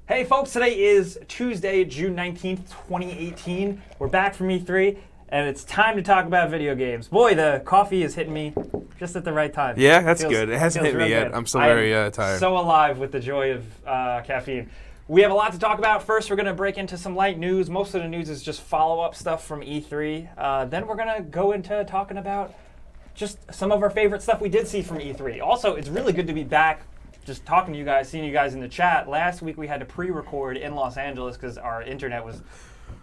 Hey folks, today is Tuesday, June 19th, 2018. We're back from E3, and it's time to talk about video games. Boy, the coffee is hitting me just at the right time. Yeah, that's good. It hasn't hit me yet. I'm still very tired. So alive with the joy of caffeine. We have a lot to talk about. First, we're going to break into some light news. Most of the news is just follow-up stuff from E3. Then we're going to go into talking about just some of our favorite stuff we did see from E3. Also, it's really good to be back just talking to you guys, seeing you guys in the chat. Last week we had to pre-record in Los Angeles because our internet was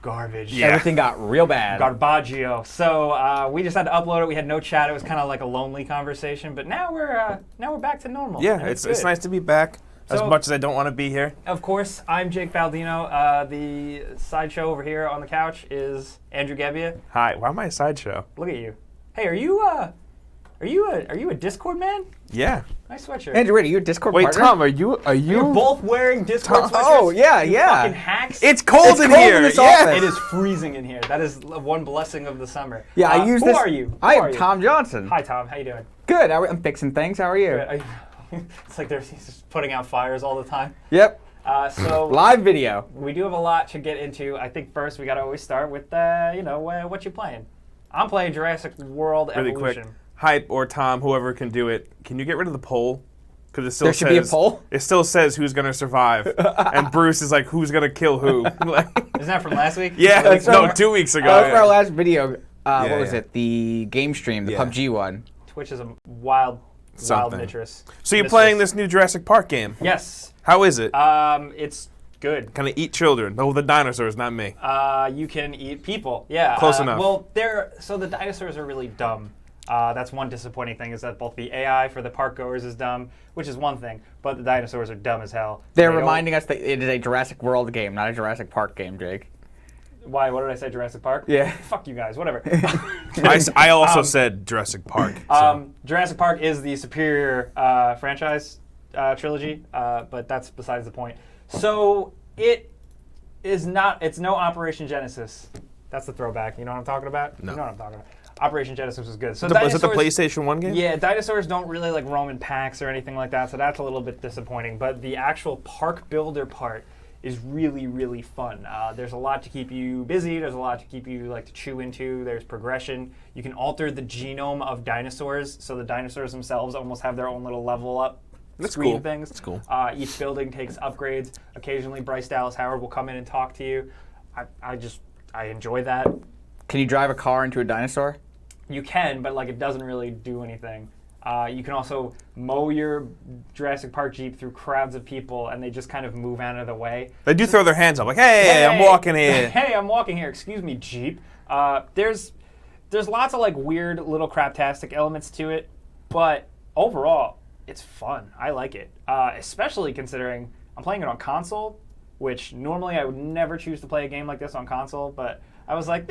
garbage. Yeah. Everything got real bad. Garbaggio. So we just had to upload it. We had no chat. It was kind of like a lonely conversation. But now we're back to normal. Yeah, it's nice to be back. As much as I don't want to be here. Of course, I'm Jake Baldino. The sideshow over here on the couch is Andrew Gebbia. Hi. Why am I a sideshow? Look at you. Hey, are you a Discord man? Yeah. Nice sweatshirt. Andrew, wait, are you a Discord partner? Wait, Tom, are you? You're both wearing Discord sweatshirts? Oh, yeah, you yeah. fucking hacks. It's cold in cold here. in this yeah. office. It is freezing in here. That is one blessing of the summer. Yeah, I use who this. Who are you? I am Tom Johnson. Hi, Tom. How you doing? Good. I'm fixing things. How are you? Good. It's like he's just putting out fires all the time. Yep. So live video. We do have a lot to get into. I think first we got to always start with what you playing. I'm playing Jurassic World Really Evolution. quick. Hype or Tom, whoever can do it. Can you get rid of the poll? Because it still There should be a poll? It still says who's gonna survive, and Bruce is like, who's gonna kill who? Isn't that from last week? Yeah, no, 2 weeks ago. That was for our last video. What was yeah. it? The game stream, the PUBG one. Twitch is a wild mistress. So you're playing this new Jurassic Park game? Yes. How is it? It's good. Can I eat children? No, the dinosaurs, not me. You can eat people. Yeah. Close enough. Well, the dinosaurs are really dumb. That's one disappointing thing is that both the AI for the park goers is dumb, which is one thing, but the dinosaurs are dumb as hell. They're reminding us that it is a Jurassic World game, not a Jurassic Park game, Jake. Why? What did I say? Jurassic Park? Yeah. Fuck you guys. Whatever. I also said Jurassic Park. So. Jurassic Park is the superior franchise trilogy, but that's besides the point. So it is not. It's no Operation Genesis. That's the throwback. You know what I'm talking about? No. You know what I'm talking about. Operation Genesis was good. So was it the PlayStation 1 game? Yeah, dinosaurs don't really like roam in packs or anything like that, so that's a little bit disappointing. But the actual park builder part is really, really fun. There's a lot to keep you busy. There's a lot to keep you to chew into. There's progression. You can alter the genome of dinosaurs, so the dinosaurs themselves almost have their own little level up screen things. That's cool. Each building takes upgrades. Occasionally, Bryce Dallas Howard will come in and talk to you. I enjoy that. Can you drive a car into a dinosaur? You can, but it doesn't really do anything. You can also mow your Jurassic Park Jeep through crowds of people, and they just kind of move out of the way. They do throw their hands up, like, hey, I'm walking here. Hey, I'm walking here. Excuse me, Jeep. There's lots of weird little craptastic elements to it, but overall, it's fun. I like it, especially considering I'm playing it on console, which normally I would never choose to play a game like this on console, but I was like,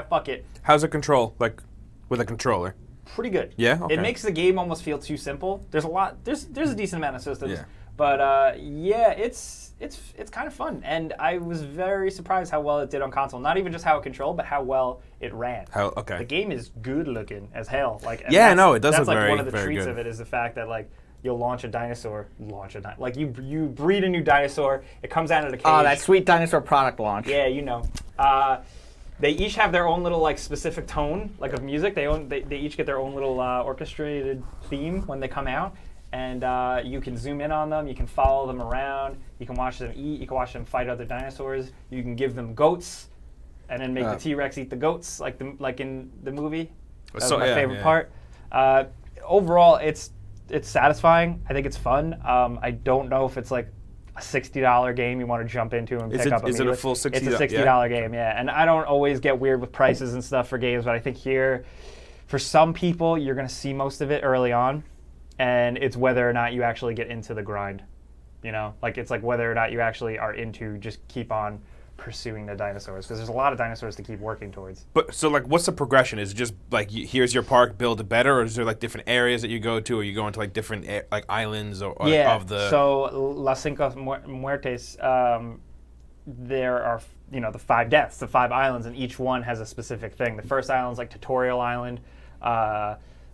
fuck it. How's it control, with a controller? Pretty good. Yeah? Okay. It makes the game almost feel too simple. There's a decent amount of systems. Yeah. But it's kind of fun. And I was very surprised how well it did on console. Not even just how it controlled, but how well it ran. Okay. The game is good looking as hell. It does look very, one of the very treats good. of it is the fact that you'll launch a dinosaur. You breed a new dinosaur. It comes out of the cage. Oh, that sweet dinosaur product launch. Yeah, you know. They each have their own little specific tone of music. They each get their own little orchestrated theme when they come out, and you can zoom in on them. You can follow them around. You can watch them eat. You can watch them fight other dinosaurs. You can give them goats, and then make the T-Rex eat the goats, like in the movie. That's my favorite part. Overall, it's satisfying. I think it's fun. I don't know if it's a $60 game you want to jump into and pick up immediately. Is it a full $60? It's a $60 game, yeah. And I don't always get weird with prices and stuff for games, but I think here, for some people, you're going to see most of it early on, and it's whether or not you actually get into the grind. You know, it's whether or not you actually are into just keep on pursuing the dinosaurs, because there's a lot of dinosaurs to keep working towards. But so what's the progression? Is it just here's your park, build it better, or is there different areas that you go to, or you go into different islands or of the? So Las Cinco Muertes, there are the 5 deaths, the 5 islands, and each one has a specific thing. The first island's Tutorial Island.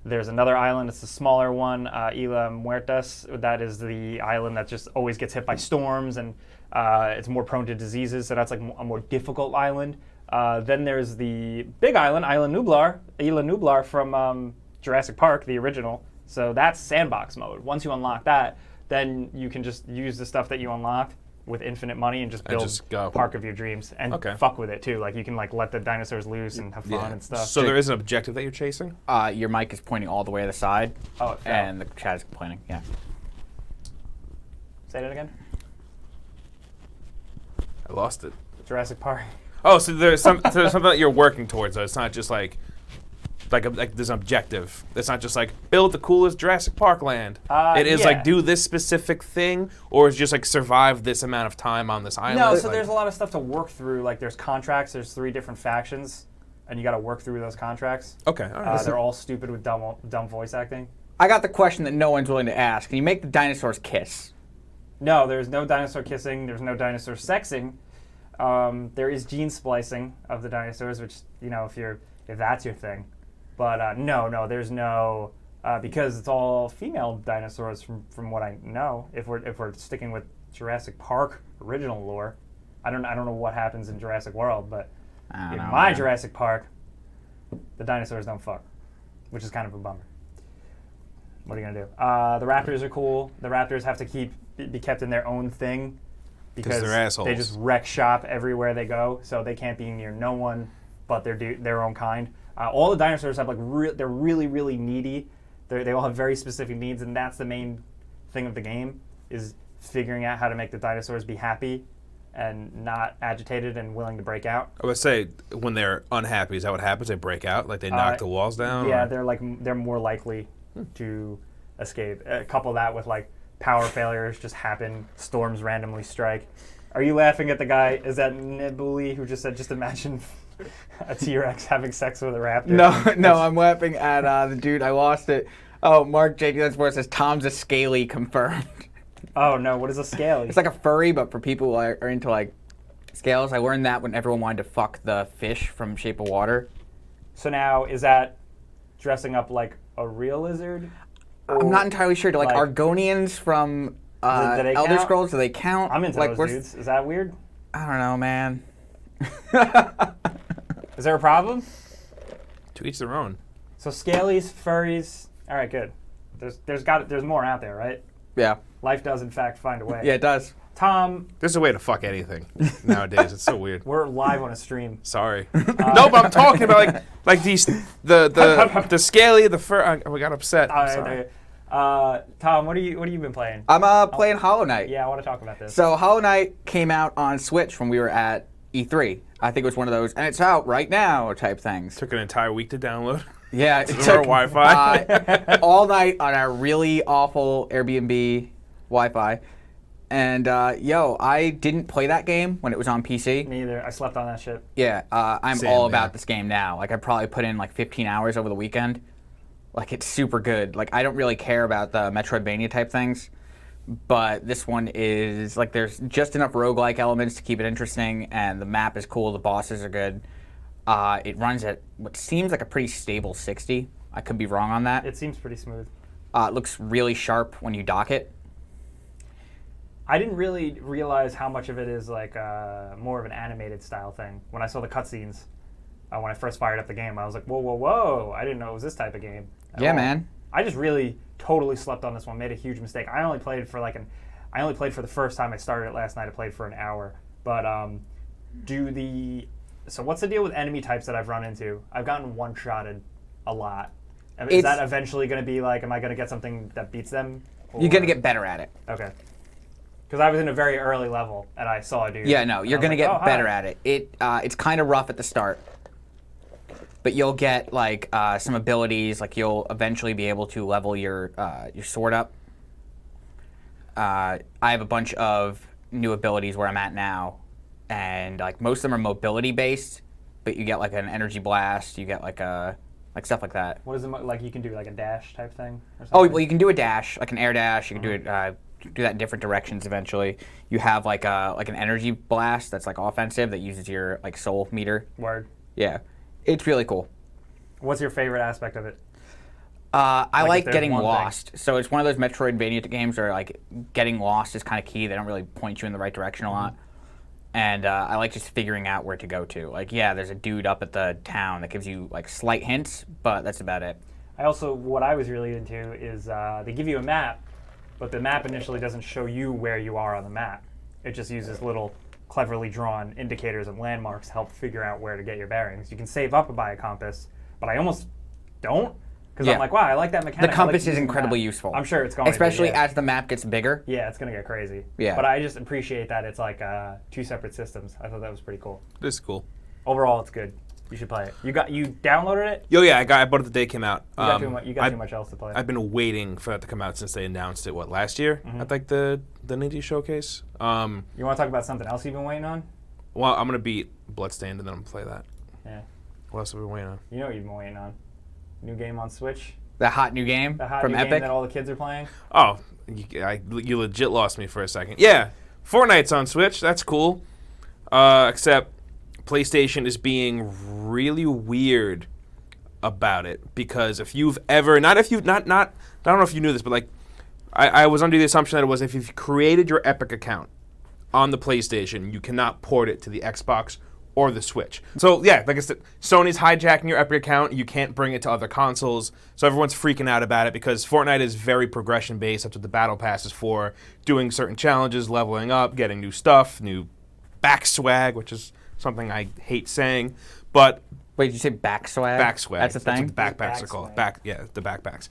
There's another island. It's the smaller one, Isla Muertas. That is the island that just always gets hit by storms, and it's more prone to diseases. So that's like a more difficult island. Then there's the big island, Isla Nublar from Jurassic Park, the original. So that's sandbox mode. Once you unlock that, then you can just use the stuff that you unlocked with infinite money and just build park of your dreams and fuck with it too. Like you can like let the dinosaurs loose and have fun and stuff. So there is an objective that you're chasing? Your mic is pointing all the way to the side. Oh, it fell. And the chat is complaining. Yeah. Say that again. I lost it. Jurassic Park. Oh, so there's something that you're working towards. Though. It's not just like there's an objective. It's not just like build the coolest Jurassic Park land. It is like do this specific thing, or it's just like survive this amount of time on this island. No, so there's a lot of stuff to work through. Like there's contracts. There's 3 different factions, and you got to work through those contracts. Okay, all right. They're all stupid with dumb voice acting. I got the question that no one's willing to ask. Can you make the dinosaurs kiss? No, there's no dinosaur kissing. There's no dinosaur sexing. There is gene splicing of the dinosaurs, which if that's your thing. But no, there's no because it's all female dinosaurs from what I know. If we're sticking with Jurassic Park original lore, I don't know what happens in Jurassic World, but in my Jurassic Park, the dinosaurs don't fuck, which is kind of a bummer. What are you gonna do? The raptors are cool. The raptors have to be kept in their own thing because they're assholes. They just wreck shop everywhere they go, so they can't be near no one but their own kind. All the dinosaurs have they're really, really needy. They all have very specific needs, and that's the main thing of the game is figuring out how to make the dinosaurs be happy and not agitated and willing to break out. I would say when they're unhappy, is that what happens? They break out, like they knock the walls down. Yeah, they're more likely to escape. Couple that with like power failures just happen, storms randomly strike. Are you laughing at the guy? Is that Nebuli who just said, just imagine a T-Rex having sex with a raptor? No, I'm laughing at the dude. I lost it. Oh, Mark J. Sports says Tom's a scaly confirmed. Oh no, what is a scaly? It's like a furry, but for people who are into like scales. I learned that when everyone wanted to fuck the fish from Shape of Water. So now, is that dressing up like a real lizard? I'm not entirely sure. Do like Argonians from Elder Scrolls, do they count? I'm into those dudes. Is that weird? I don't know, man. Is there a problem? To each their own. So scalies, furries. All right, good. There's more out there, right? Yeah. Life does in fact find a way. Yeah, it does. Tom. There's a way to fuck anything nowadays. It's so weird. We're live on a stream. Sorry. No, but I'm talking about like these the scaly, the fur. We got upset. I'm sorry. Tom, what have you been playing? I'm playing Hollow Knight. Yeah, I want to talk about this. So Hollow Knight came out on Switch when we were at E3. I think it was one of those, and it's out right now type things. Took an entire week to download. Yeah, it took our Wi-Fi all night on our really awful Airbnb Wi-Fi. And I didn't play that game when it was on PC. Me either. I slept on that shit. Yeah, I'm all about this game now. Like I probably put in like 15 hours over the weekend. Like it's super good. Like I don't really care about the Metroidvania type things, but this one is like there's just enough roguelike elements to keep it interesting, and the map is cool. The bosses are good. It runs at what seems like a pretty stable 60. I could be wrong on that. It seems pretty smooth. It looks really sharp when you dock it. I didn't really realize how much of it is like more of an animated style thing. When I saw the cutscenes, when I first fired up the game, I was like, whoa, I didn't know it was this type of game. Yeah, man. I just really totally slept on this one, made a huge mistake. I only played for the first time I started it last night. I played for an hour. But so what's the deal with enemy types that I've run into? I've gotten one-shotted a lot. Is that eventually going to be like, am I going to get something that beats them? You're going to get better at it. Okay. Because I was in a very early level, and I saw a dude. Yeah, no, you're going to get better at it. It's kind of rough at the start, but you'll get like some abilities. Like you'll eventually be able to level your sword up. I have a bunch of new abilities where I'm at now, and like most of them are mobility based, but you get like an energy blast. You get like stuff like that. What is it like? You can do like a dash type thing or something? Oh, well, you can do a dash, like an air dash. You can do it. Do that in different directions eventually. You have like an energy blast that's like offensive that uses your like soul meter. Word. Yeah. It's really cool. What's your favorite aspect of it? I Like, like if there's getting one thing. lost. So it's one of those Metroidvania games where like getting lost is kind of key. They don't really point you in the right direction a lot. And I like just figuring out where to go to. Like, yeah, there's a dude up at the town that gives you like slight hints, but that's about it. What I was really into is they give you a map, but the map initially doesn't show you where you are on the map. It just uses little cleverly drawn indicators and landmarks to help figure out where to get your bearings. You can save up and buy a compass, but I almost don't, because I'm like, wow, I like that mechanic. The compass is incredibly useful. I'm sure it's going especially to be, as the map gets bigger. Yeah, it's going to get crazy. Yeah. But I just appreciate that it's like two separate systems. I thought that was pretty cool. This is cool. Overall, it's good. You should play it. You downloaded it? Yo, yeah, I bought it the day it came out. You got too much else to play. I've been waiting for that to come out since they announced it, last year at like the Ninja Showcase. You want to talk about something else you've been waiting on? Well, I'm going to beat Bloodstained and then I'm going to play that. Yeah. What else have we been waiting on? You know what you've been waiting on. New game on Switch. The hot new game The hot from new Epic. game that all the kids are playing. Oh, you legit lost me for a second. Yeah, Fortnite's on Switch. That's cool. Except PlayStation is being really weird about it because if you've ever I don't know if you knew this, but like I was under the assumption that it was if you've created your Epic account on the PlayStation, you cannot port it to the Xbox or the Switch. So yeah, like I said, Sony's hijacking your Epic account. You can't bring it to other consoles. So everyone's freaking out about it because Fortnite is very progression based. That's what the Battle Pass is for. Doing certain challenges, leveling up, getting new stuff, new back swag, which is something I hate saying. But Wait, did you say back swag? back swag. That's a thing? That's what the backpacks Back are called. swag. The backpacks.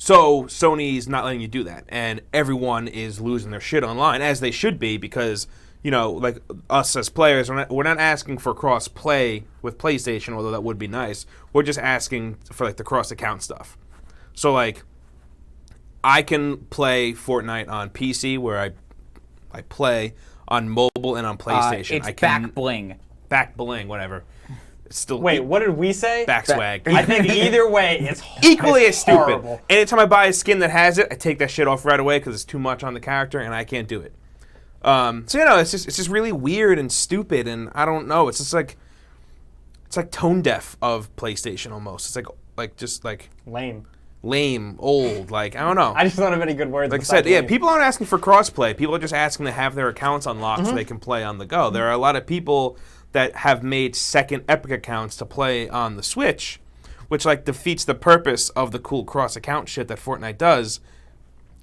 So Sony's not letting you do that, and everyone is losing their shit online, as they should be, because like us as players, we're not asking for cross-play with PlayStation, although that would be nice. We're just asking for like the cross-account stuff. So like, I can play Fortnite on PC where I play on mobile and on PlayStation. It's back bling. Back bling, whatever. It's still Wait, what did we say? back swag. I think either way, it's Equally as stupid. horrible. Anytime I buy a skin that has it, I take that shit off right away because it's too much on the character and I can't do it. So it's just really weird and stupid, and I don't know. It's just like tone deaf of PlayStation almost. It's like lame, old. Like I don't know. I just don't have any good words. Like I said, yeah, people aren't asking for crossplay. People are just asking to have their accounts unlocked so they can play on the go. There are a lot of people that have made second Epic accounts to play on the Switch, which like defeats the purpose of the cool cross-account shit that Fortnite does.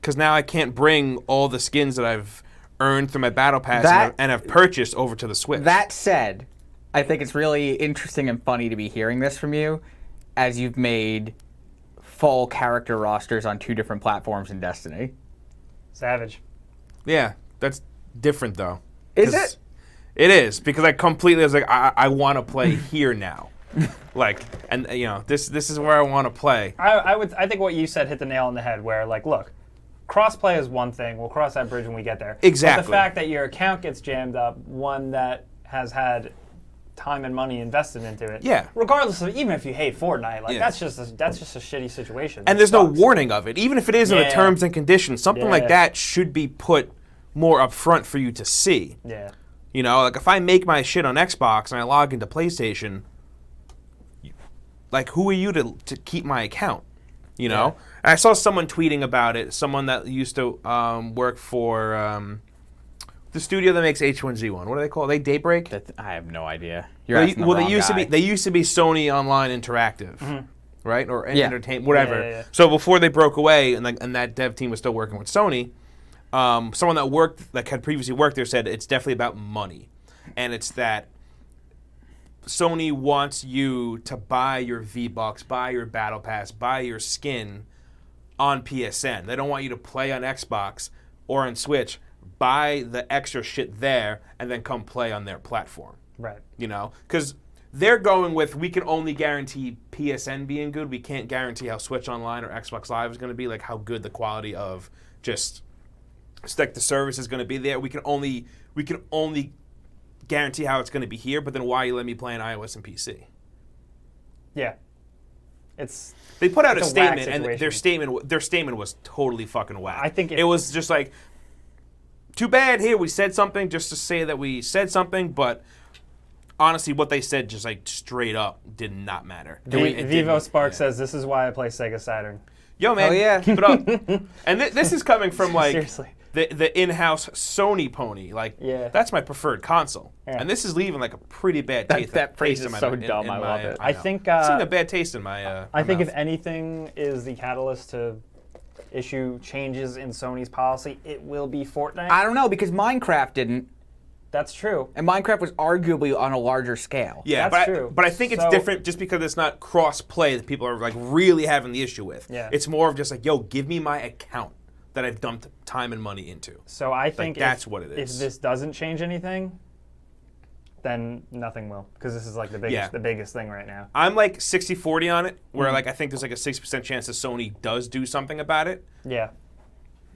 Because now I can't bring all the skins that I've earned through my Battle Pass and have purchased over to the Switch. That said, I think it's really interesting and funny to be hearing this from you, as you've made full character rosters on 2 different platforms in Destiny. Savage. Yeah, that's different though. Is it? It is, because I completely was like, I want to play here now. Like, and this is where I want to play. I think what you said hit the nail on the head, where like, look, crossplay is one thing. We'll cross that bridge when we get there. Exactly. But the fact that your account gets jammed up, one that has had time and money invested into it. Yeah. Regardless of, even if you hate Fortnite, like Yeah. that's just a shitty situation. And That there's no sucks. warning of it. Even if it is in the Yeah. terms and conditions, something like Yeah. that should be put more up front for you to see. Yeah. Like if I make my shit on Xbox and I log into PlayStation, like who are you to keep my account? Yeah. And I saw someone tweeting about it. Someone that used to work for the studio that makes H1Z1. What do they call it? They Daybreak? I have no idea. You're asking the Well, wrong guy. they used to be Sony Online Interactive, right? Or Yeah. Entertainment, whatever. Yeah. So before they broke away, and that dev team was still working with Sony, someone that had previously worked there said it's definitely about money, and it's that Sony wants you to buy your V-Bucks, buy your Battle Pass, buy your skin on PSN. They don't want you to play on Xbox or on Switch, buy the extra shit there, and then come play on their platform. Right. Because they're going with, we can only guarantee PSN being good. We can't guarantee how Switch Online or Xbox Live is going to be, like how good the quality of just like the service is going to be there. We can only guarantee how it's going to be here, but then why you let me play on iOS and PC? Yeah. They put out a It's a whack statement, and their statement was totally fucking whack. I think it was just like, too bad here we said something just to say that we said something, but honestly, what they said just like straight up did not matter. Vivo Spark says this is why I play Sega Saturn. Yo, man, keep it up. And this is coming from like Seriously. the in-house Sony pony. Like, that's my preferred console. Yeah. And this is leaving like a pretty bad taste. That phrase is so dumb. I love it. I think it's a bad taste in my. I think if anything is the catalyst to issue changes in Sony's policy, it will be Fortnite. I don't know, because Minecraft didn't. That's true. And Minecraft was arguably on a larger scale. Yeah, that's true. But I think it's different just because it's not cross-play that people are like really having the issue with. Yeah. It's more of just like, yo, give me my account that I've dumped time and money into. So I think that's what it is. If this doesn't change anything, then nothing will, because this is like the biggest thing right now. I'm like 60-40 on it, where like I think there's like a 60% chance that Sony does do something about it. Yeah.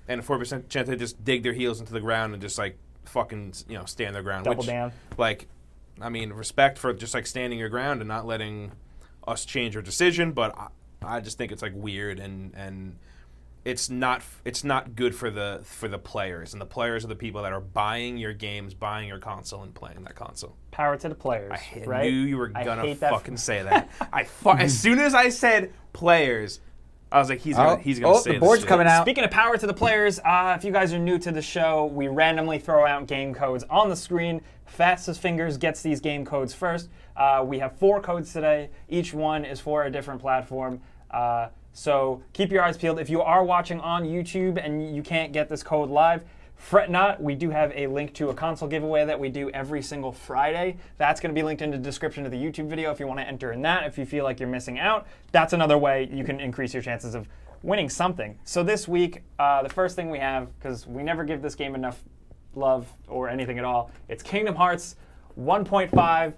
And a 40% chance they just dig their heels into the ground and just like fucking, stand their ground. Double down. Like, I mean, respect for just like standing your ground and not letting us change our decision, but I just think it's like weird and it's not good for the players, and the players are the people that are buying your games, buying your console, and playing that console. Power to the players. I knew you were gonna fucking say that. As soon as I said players, I was like, he's gonna say the board's coming out. Speaking of power to the players, if you guys are new to the show, we randomly throw out game codes on the screen. Fastest fingers gets these game codes first. We have 4 codes today. Each one is for a different platform. So keep your eyes peeled. If you are watching on YouTube and you can't get this code live, fret not. We do have a link to a console giveaway that we do every single Friday. That's going to be linked in the description of the YouTube video if you want to enter in that. If you feel like you're missing out, that's another way you can increase your chances of winning something. So this week, the first thing we have, because we never give this game enough love or anything at all, it's Kingdom Hearts 1.5.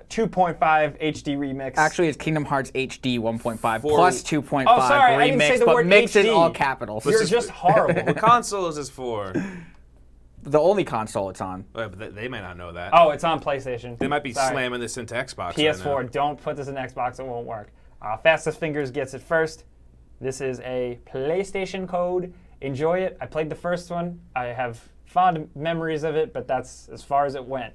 2.5 HD remix. Actually, it's Kingdom Hearts HD 1.5 plus 2.5 oh, sorry, remix, I didn't say the but word mix HD. in all capitals. You're just horrible. What console is this for? The only console it's on. But they may not know that. Oh, it's on PlayStation. They might be slamming this into Xbox. PS4, right now. don't put this in Xbox, it won't work. Fastest Fingers gets it first. This is a PlayStation code. Enjoy it. I played the first one. I have fond memories of it, but that's as far as it went.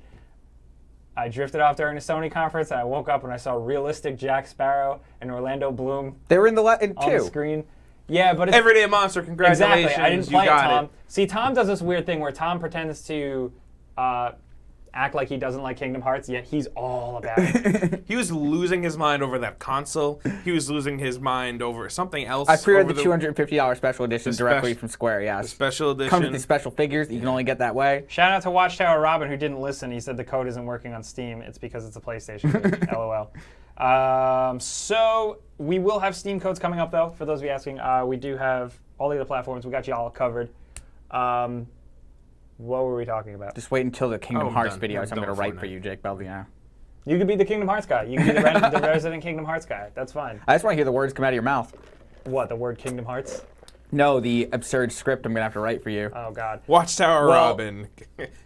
I drifted off during a Sony conference, and I woke up when I saw realistic Jack Sparrow and Orlando Bloom. They were in the on the screen. Yeah, but it's, Everyday Monster, congratulations. Exactly. I didn't play it, Tom. See, Tom does this weird thing where Tom pretends to act like he doesn't like Kingdom Hearts, yet he's all about it. He was losing his mind over that console. He was losing his mind over something else. I pre-ordered the $250 special edition directly from Square, yes. The special edition. Comes with the special figures that you can only get that way. Shout out to Watchtower Robin, who didn't listen. He said the code isn't working on Steam. It's because it's a PlayStation game. LOL. So we will have Steam codes coming up, though, for those of you asking. We do have all the other platforms. We got you all covered. What were we talking about? Just wait until the Kingdom Hearts videos I'm going to write for you, Jake Belvino. You could be the Kingdom Hearts guy. You could be the resident Kingdom Hearts guy. That's fine. I just want to hear the words come out of your mouth. What, the word Kingdom Hearts? No, the absurd script I'm going to have to write for you. Oh, God. Watchtower Robin.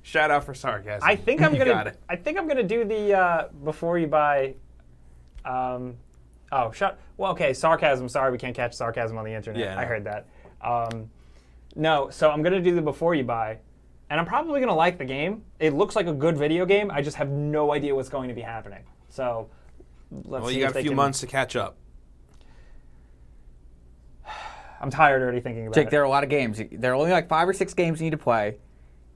Shout out for sarcasm. I think I'm gonna do the before you buy. Well, okay, sarcasm. Sorry, we can't catch sarcasm on the internet. Yeah, no. I heard that. No, so I'm gonna do the before you buy, and I'm probably gonna like the game. It looks like a good video game. I just have no idea what's going to be happening. So let's see. Well, you got a few months to catch up. I'm tired already thinking about Jake, it. there are a lot of games. There are only like 5 or 6 games you need to play.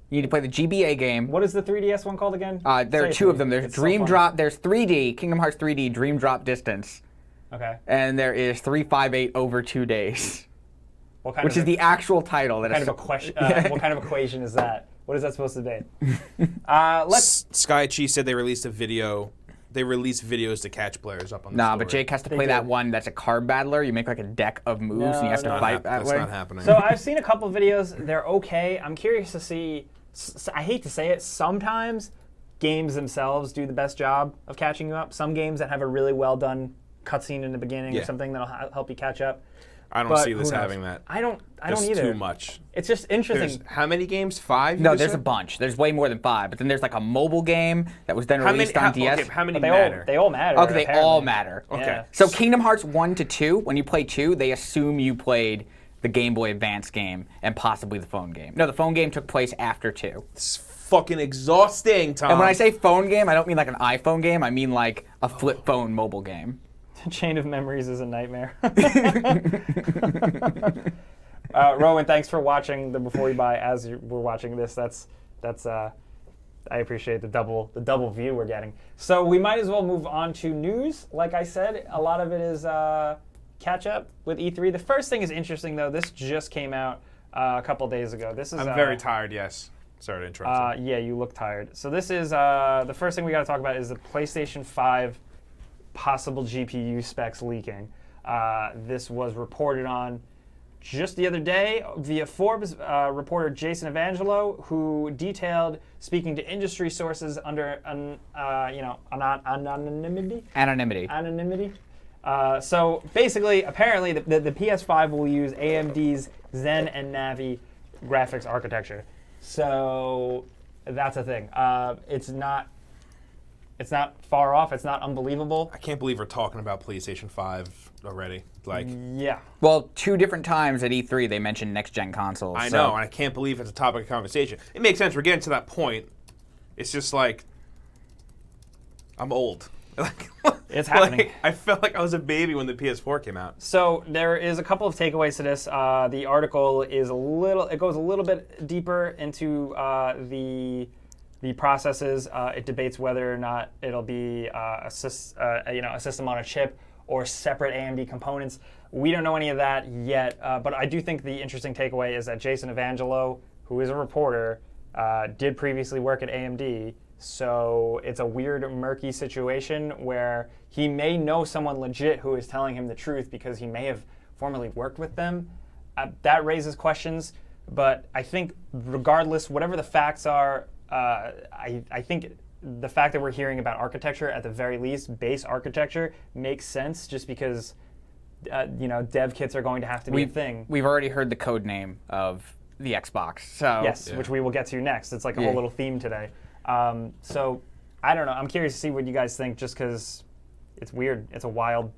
You need to play the GBA game. What is the 3DS one called again? There are 2 of them. There's Dream Drop. There's 3D, Kingdom Hearts 3D, Dream Drop Distance. Okay. And there is 358 over 2 days. Which is the actual title. What kind of equation is that? What is that supposed to be? Sky Chi said they released a video. They release videos to catch players up on the story. But Jake has to play that one that's a card battler. You make like a deck of moves and you have to fight that way. That's not happening. So I've seen a couple videos. They're okay. I'm curious to see. I hate to say it. Sometimes games themselves do the best job of catching you up. Some games that have a really well done cutscene in the beginning or something that'll help you catch up. I don't see this having that. I don't either. There's too much. It's just interesting. There's how many games? 5? No, there's a bunch. There's way more than 5. But then there's like a mobile game that was then released on DS. Okay, how many matter? They all matter. Okay, they all matter. Okay. Yeah. So Kingdom Hearts 1 to 2, when you play 2, they assume you played the Game Boy Advance game, and possibly the phone game. No, the phone game took place after 2. It's fucking exhausting, Tom. And when I say phone game, I don't mean like an iPhone game. I mean like a flip phone mobile game. Chain of Memories is a nightmare. Rowan, thanks for watching the Before You Buy as we're watching this. That's I appreciate the double view we're getting. So we might as well move on to news. Like I said, a lot of it is catch up with E3. The first thing is interesting though. This just came out a couple days ago. This is I'm very tired. Yes. Sorry to interrupt. Yeah, you look tired. So this is the first thing we got to talk about is the PlayStation 5 possible GPU specs leaking. This was reported on just the other day via Forbes reporter Jason Evangelo, who detailed speaking to industry sources under anonymity. So basically, apparently, the PS5 will use AMD's Zen and Navi graphics architecture. So that's a thing. It's not far off. It's not unbelievable. I can't believe we're talking about PlayStation 5 already. Yeah. Well, 2 different times at E3 they mentioned next-gen consoles. I know, and I can't believe it's a topic of conversation. It makes sense. We're getting to that point. It's just like, I'm old. It's happening. I felt like I was a baby when the PS4 came out. So there is a couple of takeaways to this. The article is it goes a little bit deeper into the processes. It debates whether or not it'll be a system on a chip or separate AMD components. We don't know any of that yet, but I do think the interesting takeaway is that Jason Evangelo, who is a reporter, did previously work at AMD, so it's a weird, murky situation where he may know someone legit who is telling him the truth because he may have formerly worked with them. That raises questions, but I think regardless, whatever the facts are, I think the fact that we're hearing about architecture, at the very least, base architecture, makes sense just because, dev kits are going to have to be a thing. We've already heard the code name of the Xbox. So yes, which we will get to next. It's like a whole little theme today. So I don't know. I'm curious to see what you guys think just because it's weird. It's a wild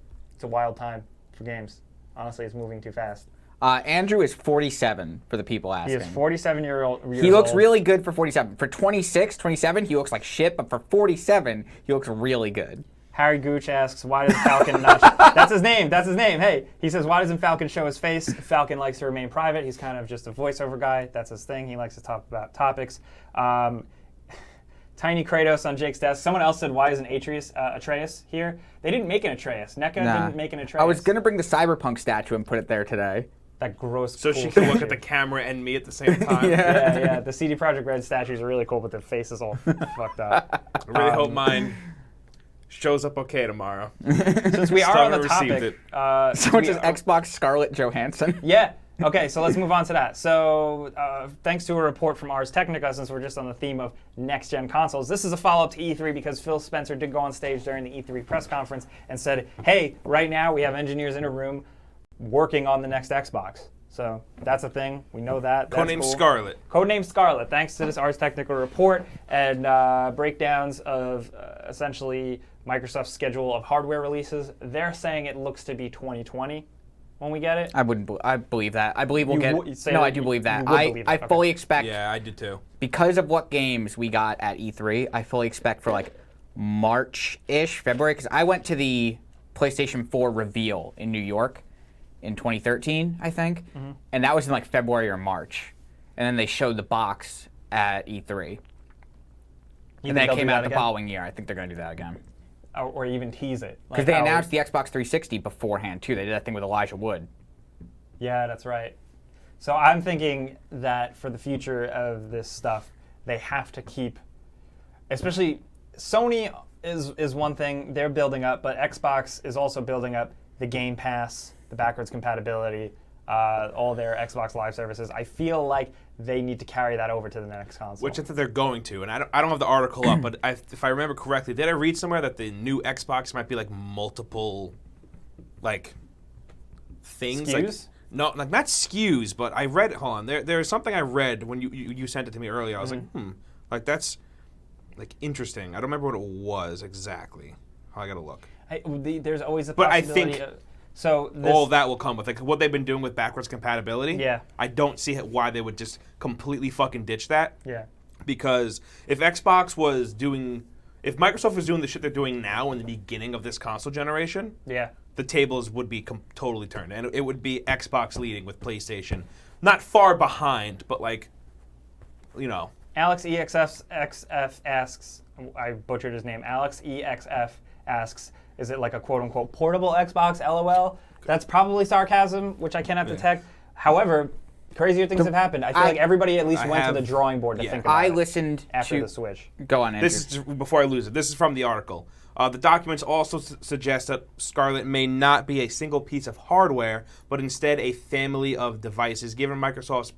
time for games. Honestly, it's moving too fast. Andrew is 47 for the people asking. He is 47 years old. He looks really good for 47. For 26, 27, he looks like shit, but for 47, he looks really good. Harry Gooch asks, why does Falcon not... That's his name. Hey, he says, why doesn't Falcon show his face? Falcon likes to remain private. He's kind of just a voiceover guy. That's his thing. He likes to talk about topics. Tiny Kratos on Jake's desk. Someone else said, why isn't Atreus here? They didn't make an Atreus. NECA didn't make an Atreus. I was going to bring the Cyberpunk statue and put it there today. That gross. So cool she can look statue. at the camera and me at the same time. Yeah. The CD Projekt Red statues are really cool, but their faces all fucked up. I really hope mine shows up okay tomorrow. Since we are on the topic, someone says Xbox Scarlett Johansson. Yeah. Okay, so let's move on to that. So thanks to a report from Ars Technica, since we're just on the theme of next-gen consoles, this is a follow-up to E3 because Phil Spencer did go on stage during the E3 press conference and said, hey, right now we have engineers in a room working on the next Xbox. So that's a thing. We know that. Codename cool. Scarlett. Codename Scarlett, thanks to this Ars Technica report and breakdowns of essentially Microsoft's schedule of hardware releases. They're saying it looks to be 2020 when we get it. I believe that. I believe we'll get it. No, I do believe that. I Okay. fully expect. Yeah, I did too. Because of what games we got at E3, I fully expect for like March-ish, February, because I went to the PlayStation 4 reveal in New York in 2013, I think, and that was in like February or March, and then they showed the box at E3, and then it came out the following year. I think they're going to do that again. Or even tease it. Because they announced the Xbox 360 beforehand, too. They did that thing with Elijah Wood. Yeah, that's right. So I'm thinking that for the future of this stuff, they have to keep, especially Sony is one thing they're building up, but Xbox is also building up the Game Pass, the backwards compatibility, all their Xbox Live services. I feel like they need to carry that over to the next console. Which I think they're going to, and I don't have the article up, but if I remember correctly, did I read somewhere that the new Xbox might be like multiple, like, things? SKUs? Like, no, like not SKUs, but I read. Hold on, there's something I read when you sent it to me earlier. I was like, like that's like interesting. I don't remember what it was exactly. I gotta look. There's always a But I possibility. think So all of that will come with like what they've been doing with backwards compatibility. Yeah. I don't see why they would just completely fucking ditch that. Yeah. Because if Microsoft was doing the shit they're doing now in the beginning of this console generation, the tables would be totally turned, and it would be Xbox leading with PlayStation, not far behind, but like, you know. Alex EXF asks, I butchered his name. Alex EXF asks, is it like a quote unquote portable Xbox? LOL. That's probably sarcasm, which I cannot detect. However, crazier things have happened. I feel like everybody at least went to the drawing board to think about it. I listened after the Switch. Go on, Andrew. This is before I lose it. This is from the article. The documents also suggest that Scarlett may not be a single piece of hardware, but instead a family of devices. Given Microsoft's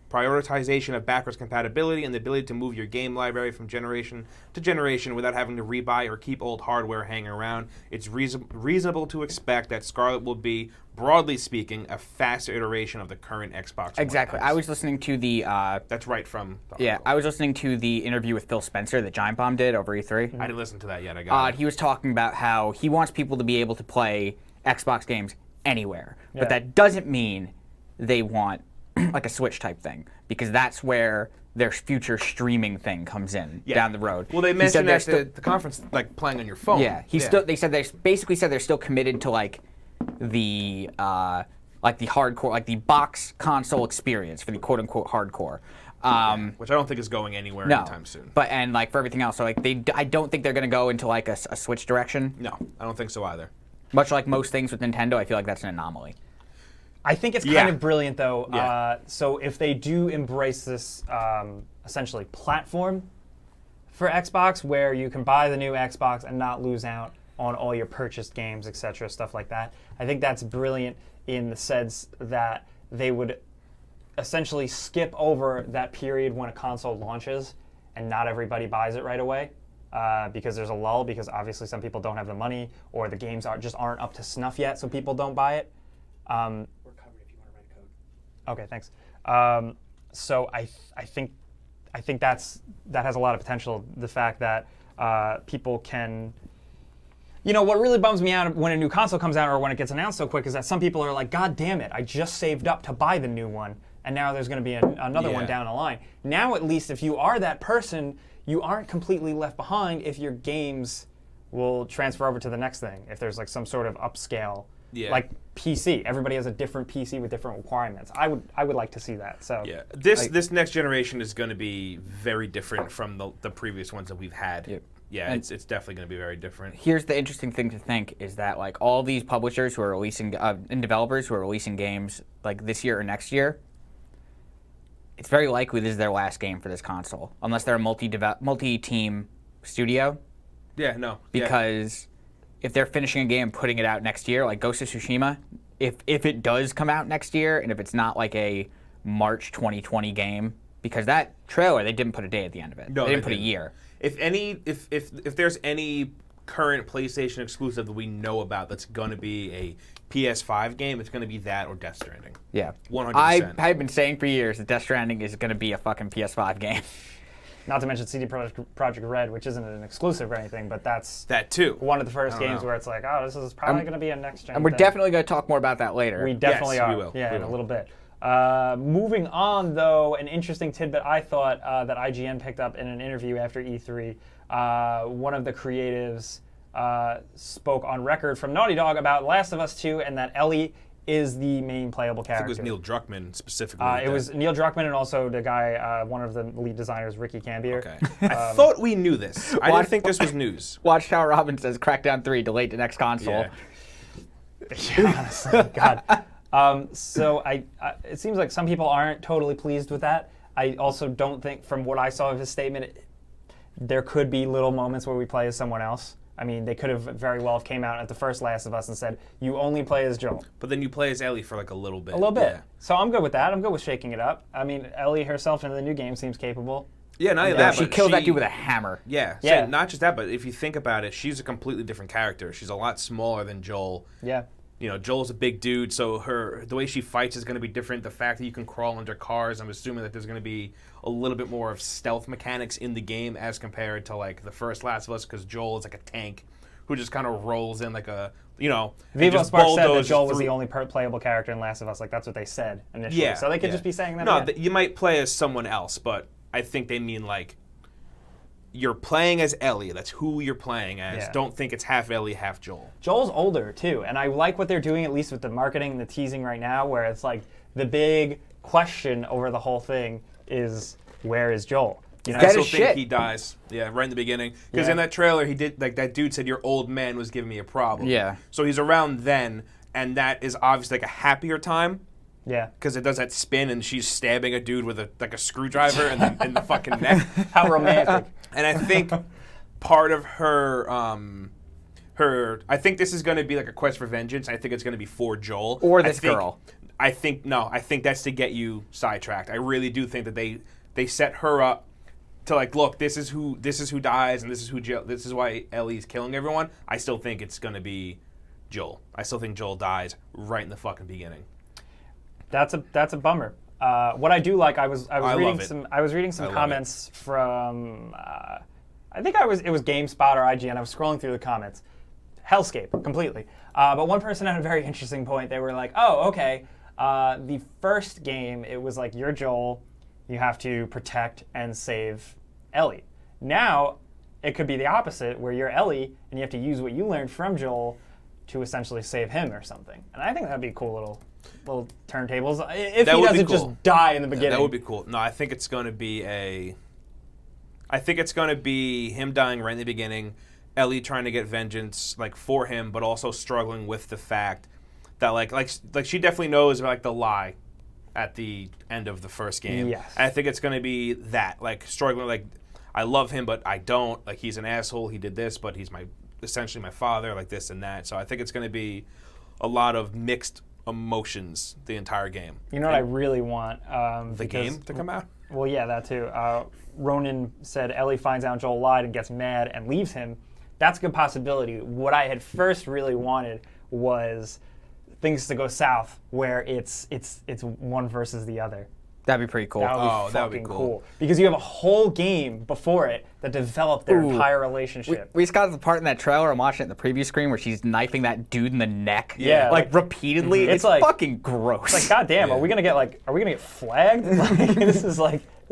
prioritization of backwards compatibility and the ability to move your game library from generation to generation without having to rebuy or keep old hardware hanging around, it's reasonable to expect that Scarlett will be, broadly speaking, a faster iteration of the current Xbox. Exactly. I was listening to the... That's right from... I was listening to the interview with Phil Spencer that Giant Bomb did over E3. I didn't listen to that yet. I got it. He was talking about how he wants people to be able to play Xbox games anywhere, but that doesn't mean they want like a Switch type thing, because that's where their future streaming thing comes in down the road. Well, they mentioned at the conference, like playing on your phone. Yeah, they said they're still committed to like the hardcore, like the box console experience for the quote unquote hardcore. Which I don't think is going anywhere anytime soon. But and like for everything else, so like I don't think they're going to go into like a Switch direction. No, I don't think so either. Much like most things with Nintendo, I feel like that's an anomaly. I think it's kind of brilliant, though. So if they do embrace this essentially platform for Xbox, where you can buy the new Xbox and not lose out on all your purchased games, etc., stuff like that, I think that's brilliant in the sense that they would essentially skip over that period when a console launches and not everybody buys it right away. Because there's a lull, because obviously some people don't have the money, or the games aren't up to snuff yet, so people don't buy it. We're covered if you want to write a code. Okay, thanks. So I think that has a lot of potential. The fact that people can, what really bums me out when a new console comes out or when it gets announced so quick is that some people are like, God damn it, I just saved up to buy the new one, and now there's going to be another one down the line. Now at least if you are that person, you aren't completely left behind if your games will transfer over to the next thing. If there's like some sort of upscale. Yeah. Like PC, everybody has a different PC with different requirements. I would like to see that. So this next generation is going to be very different from the previous ones that we've had. Yep. Yeah, it's definitely going to be very different. Here's the interesting thing to think is that like all these publishers who are releasing and developers who are releasing games like this year or next year, it's very likely this is their last game for this console, unless they're a multi-team studio. Yeah, no. Because if they're finishing a game and putting it out next year, like Ghost of Tsushima, if it does come out next year, and if it's not like a March 2020 game, because that trailer, they didn't put a date at the end of it. No, they didn't put a year. If there's any current PlayStation exclusive that we know about that's going to be a PS5 game, it's going to be that or Death Stranding. Yeah. 100%. I've been saying for years that Death Stranding is going to be a fucking PS5 game. Not to mention CD Projekt Red, which isn't an exclusive or anything, but that's that too. One of the first games where it's like, oh, this is probably going to be a next gen. And we're definitely going to talk more about that later. We definitely are. We will. Yeah, in a little bit. Moving on, though, an interesting tidbit I thought that IGN picked up in an interview after E3. One of the creatives spoke on record from Naughty Dog about Last of Us 2 and that Ellie is the main playable character. I think it was Neil Druckmann specifically. It was Neil Druckmann and also the guy, one of the lead designers, Ricky Cambier. Okay. I thought we knew this. I didn't think this was news. Watch Tower Robin says Crackdown 3 delayed to next console. Yeah, honestly, God. So it seems like some people aren't totally pleased with that. I also don't think, from what I saw of his statement, there could be little moments where we play as someone else. I mean, they could have very well came out at the first Last of Us and said, you only play as Joel. But then you play as Ellie for like a little bit. A little bit. Yeah. So I'm good with that. I'm good with shaking it up. I mean, Ellie herself in the new game seems capable. Yeah, not only that, she killed that dude with a hammer. Yeah. So not just that, but if you think about it, she's a completely different character. She's a lot smaller than Joel. Yeah. Joel's a big dude, so the way she fights is going to be different. The fact that you can crawl under cars, I'm assuming that there's going to be a little bit more of stealth mechanics in the game as compared to like the first Last of Us, because Joel is like a tank who just kind of rolls in like a, you know, Vivo just Spark said that bulldozes Joel was through- the only playable character in Last of Us. Like, that's what they said initially. Yeah, So they could yeah. just be saying that No, again. you might play as someone else, but I think they mean like you're playing as Ellie. That's who you're playing as. Yeah. Don't think it's half Ellie, half Joel. Joel's older, too. And I like what they're doing, at least with the marketing and the teasing right now, where it's like the big question over the whole thing is, where is Joel? You know? I Dead still as think shit. he dies. Yeah, right in the beginning. Because Yeah. in that trailer, he did, like, that dude said, your old man was giving me a problem. Yeah. So he's around then, and that is obviously like a happier time. Yeah. Because it does that spin, and she's stabbing a dude with a screwdriver in the fucking neck. How romantic. And I think part of her, I think this is going to be like a quest for vengeance. I think it's going to be for Joel. Or this girl. I think that's to get you sidetracked. I really do think that they set her up to like, look, this is who dies, and this is why Ellie's killing everyone. I still think it's going to be Joel. I still think Joel dies right in the fucking beginning. That's a bummer. What I do like, I was love reading it. some I love comments from I think it was GameSpot or IGN. I was scrolling through the comments. Hellscape completely. But one person had a very interesting point. They were like, "Oh, okay. The first game, it was like you're Joel, you have to protect and save Ellie. Now, it could be the opposite, where you're Ellie and you have to use what you learned from Joel to essentially save him or something." And I think that'd be cool little turntables. If That he would be doesn't cool. just die in the beginning. That would be cool. No, I think it's going to be him dying right in the beginning, Ellie trying to get vengeance like for him, but also struggling with the fact that like she definitely knows about like the lie at the end of the first game. Yes. And I think it's going to be that, like struggling, like I love him, but I don't. Like he's an asshole. He did this, but he's essentially my father, like this and that. So I think it's going to be a lot of mixed emotions the entire game. You know what I really want? The game to come out? Well, yeah, that too. Ronan said Ellie finds out Joel lied and gets mad and leaves him. That's a good possibility. What I had first really wanted was things to go south, where it's one versus the other. That'd be pretty cool. That would be Oh, that would be fucking cool. cool. Because you have a whole game before it that developed their entire relationship. We just got to the part in that trailer. I'm watching it in the preview screen where she's knifing that dude in the neck. Yeah, like like- repeatedly. It's It's like- fucking gross. It's like, goddamn, Yeah. are we gonna get flagged? This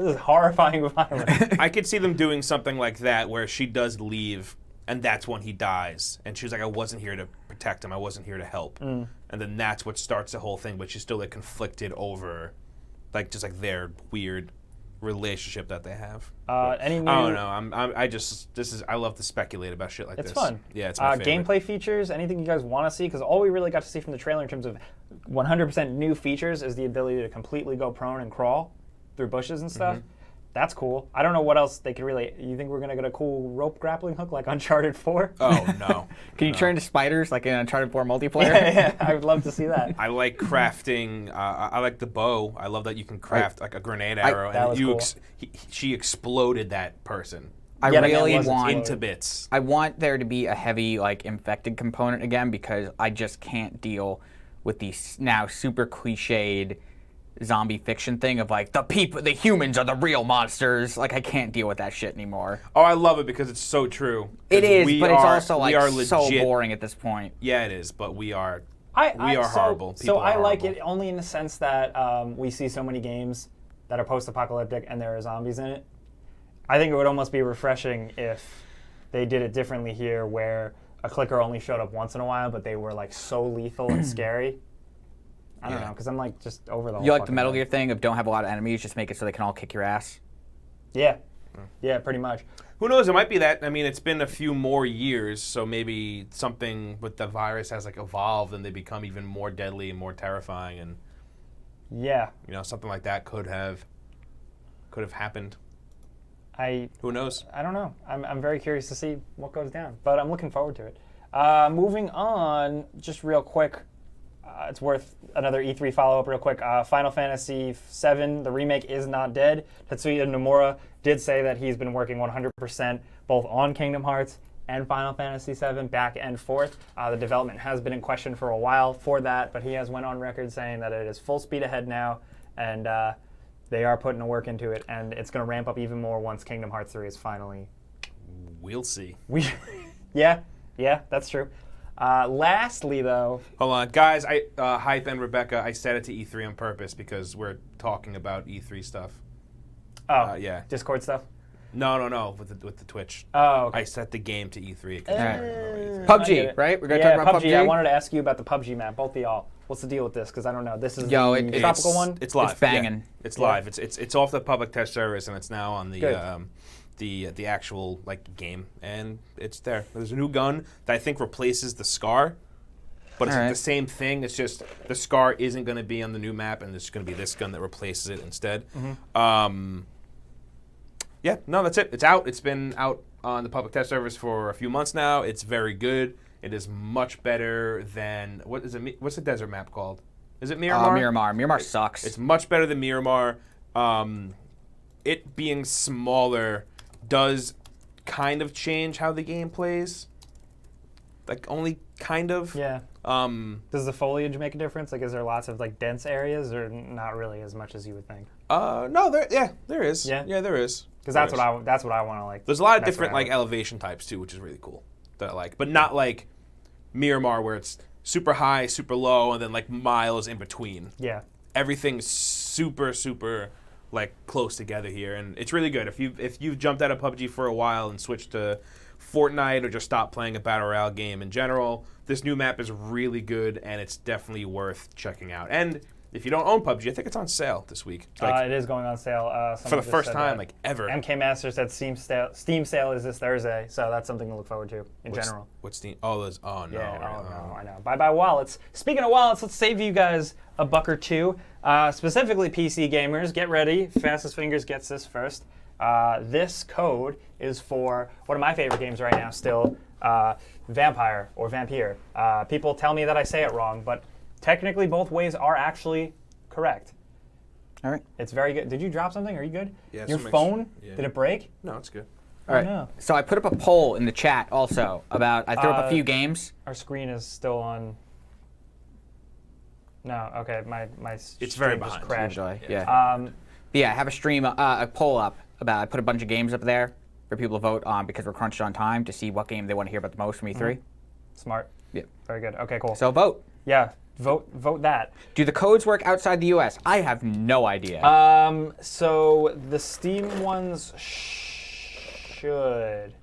is horrifying violence. I could see them doing something like that where she does leave, and that's when he dies. And she's like, I wasn't here to protect him. I wasn't here to help. And then that's what starts the whole thing, but she's still like conflicted over like just like their weird relationship that they have. Any new? I don't know. I love to speculate about shit like this. It's fun. Yeah, it's my favorite. Gameplay features, anything you guys want to see? Because all we really got to see from the trailer in terms of 100% new features is the ability to completely go prone and crawl through bushes and stuff. That's cool. I don't know what else they could really... You think we're going to get a cool rope grappling hook like Uncharted 4? Oh, no. Can you turn into spiders like in Uncharted 4 multiplayer? yeah, I would love to see that. I like crafting. I like the bow. I love that you can craft like a grenade arrow, that was cool. she exploded that person I Yet again, really wasn't want into bits. I want there to be a heavy like infected component again, because I just can't deal with these now super cliched zombie fiction thing of like the humans are the real monsters. Like I can't deal with that shit anymore. Oh, I love it because it's so true. It is, We but it's are- also we like are so legit- boring at this point. Yeah, it is, but we are We are horrible. So People I are like horrible. it only in the sense that we see so many games that are post-apocalyptic and there are zombies in it. I think it would almost be refreshing if they did it differently here, where a clicker only showed up once in a while, but they were like so lethal and scary. I don't Yeah. know, because I'm like just over the whole You like the fucking Metal thing. Gear thing of don't have a lot of enemies, just make it so they can all kick your ass. Yeah. Yeah, pretty much. Who knows? It might be that. I mean, it's been a few more years, so maybe something with the virus has like evolved and they become even more deadly and more terrifying, and Yeah. something like that could have happened. I Who knows? don't know. I'm very curious to see what goes down, but I'm looking forward to it. Moving on, just real quick, it's worth another E3 follow-up real quick. Final Fantasy VII, the remake is not dead. Tetsuya Nomura did say that he's been working 100% both on Kingdom Hearts and Final Fantasy VII, back and forth. The development has been in question for a while for that, but he has went on record saying that it is full speed ahead now, and they are putting the work into it, and it's going to ramp up even more once Kingdom Hearts 3 is finally... We'll see. Yeah, Yeah, that's true. Lastly, though. Hold on, guys. Hype and Rebecca, I set it to E3 on purpose because we're talking about E3 stuff. Oh, yeah. Discord stuff? No, with the Twitch. Oh, okay. I set the game to E3. PUBG, right? We're going to talk about PUBG. I wanted to ask you about the PUBG map, both of y'all. What's the deal with this? Because I don't know. This is the tropical one? It's live. It's banging. Yeah. It's live. It's off the public test service, and it's now on the actual game, and it's there. There's a new gun that I think replaces the Scar, but it's the same thing. It's just the Scar isn't going to be on the new map, and it's going to be this gun that replaces it instead. Mm-hmm. Yeah, no, that's it. It's out. It's been out on the public test service for a few months now. It's very good. It is much better than what's the desert map called? Is it Miramar? Miramar sucks. It's much better than Miramar. It being smaller does kind of change how the game plays. Like only kind of. Yeah. Does the foliage make a difference? Like, is there lots of dense areas, or not really as much as you would think? No, there is. Yeah, there is. Because that's what I want to like. There's a lot of different elevation types too, which is really cool. That I like, but not like Miramar where it's super high, super low, and then miles in between. Yeah. Everything's super close together here, and it's really good. If you've jumped out of PUBG for a while and switched to Fortnite or just stopped playing a battle royale game in general, this new map is really good, and it's definitely worth checking out. And if you don't own PUBG, I think it's on sale this week. It is going on sale. For the first time, ever. MK Master said Steam sale is this Thursday, so that's something to look forward to in general. What's Steam? Oh, no. Yeah, no, I know. Bye-bye wallets. Speaking of wallets, let's save you guys a buck or two. Specifically PC gamers, get ready. Fastest Fingers gets this first. This code is for one of my favorite games right now still, Vampyr or Vampyr. People tell me that I say it wrong, but technically both ways are actually correct. All right. It's very good. Did you drop something? Are you good? Yeah. Your phone? Yeah. Did it break? No, it's good. All right. No. So I put up a poll in the chat also about, I threw up a few games. Our screen is still on. No, okay, my it's very just behind. crashed. Yeah. I have a poll up about, I put a bunch of games up there for people to vote on because we're crunched on time to see what game they want to hear about the most from E3. Mm-hmm. Smart. Yeah. Very good. Okay, cool. So vote. Yeah, vote that. Do the codes work outside the US? I have no idea. So the Steam ones should.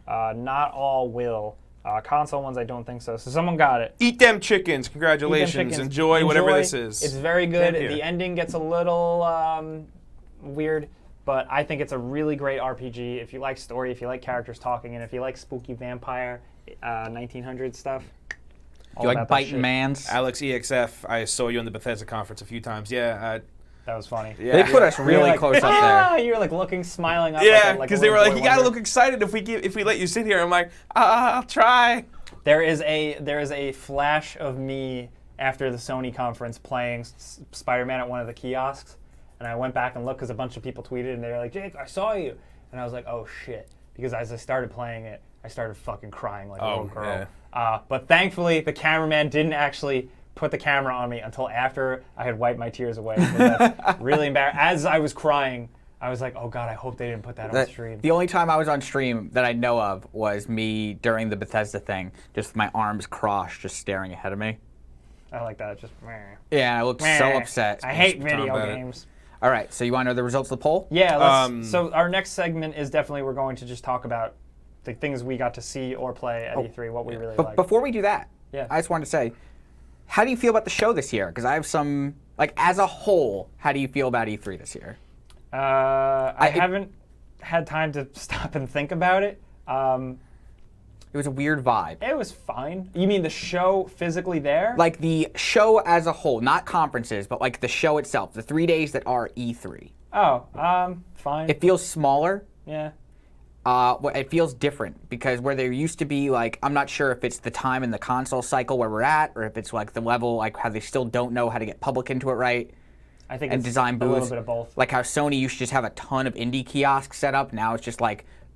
Not all will. Console ones, I don't think so. So someone got it. Eat them chickens. Congratulations. Enjoy whatever this is. It's very good. The ending gets a little weird, but I think it's a really great RPG. If you like story, if you like characters talking, and if you like spooky vampire 1900 stuff. Do you like biting mans? Alex EXF, I saw you in the Bethesda conference a few times. Yeah. That was funny. Yeah. They put us really close up there. You were looking, smiling up. Yeah, because they were like, "You gotta look excited if we let you sit here." I'm like, "I'll try." There is a flash of me after the Sony conference playing Spider-Man at one of the kiosks, and I went back and looked because a bunch of people tweeted and they were like, "Jake, I saw you," and I was like, "Oh shit!" Because as I started playing it, I started fucking crying like a little girl. Yeah. But thankfully, the cameraman didn't actually put the camera on me until after I had wiped my tears away. So that's really embarrassing. As I was crying, I was like, oh God, I hope they didn't put that on stream. The only time I was on stream that I know of was me during the Bethesda thing, just my arms crossed, just staring ahead of me. I like that, just meh. Yeah, I looked so upset. I hate video games. All right, so you want to know the results of the poll? Yeah, so our next segment is definitely, we're going to just talk about the things we got to see or play at E3, what we really like. Before we do that, I just wanted to say, how do you feel about the show this year? Because I have some, as a whole, how do you feel about E3 this year? I haven't had time to stop and think about it. It was a weird vibe. It was fine. You mean the show physically there? Like the show as a whole, not conferences, but like the show itself, the 3 days that are E3. Oh, fine. It feels smaller. Yeah. It feels different because where there used to be I'm not sure if it's the time in the console cycle where we're at, or if it's the level how they still don't know how to get public into it right. I think and it's design booths. A little bit of both. Like how Sony used to just have a ton of indie kiosks set up. Now it's just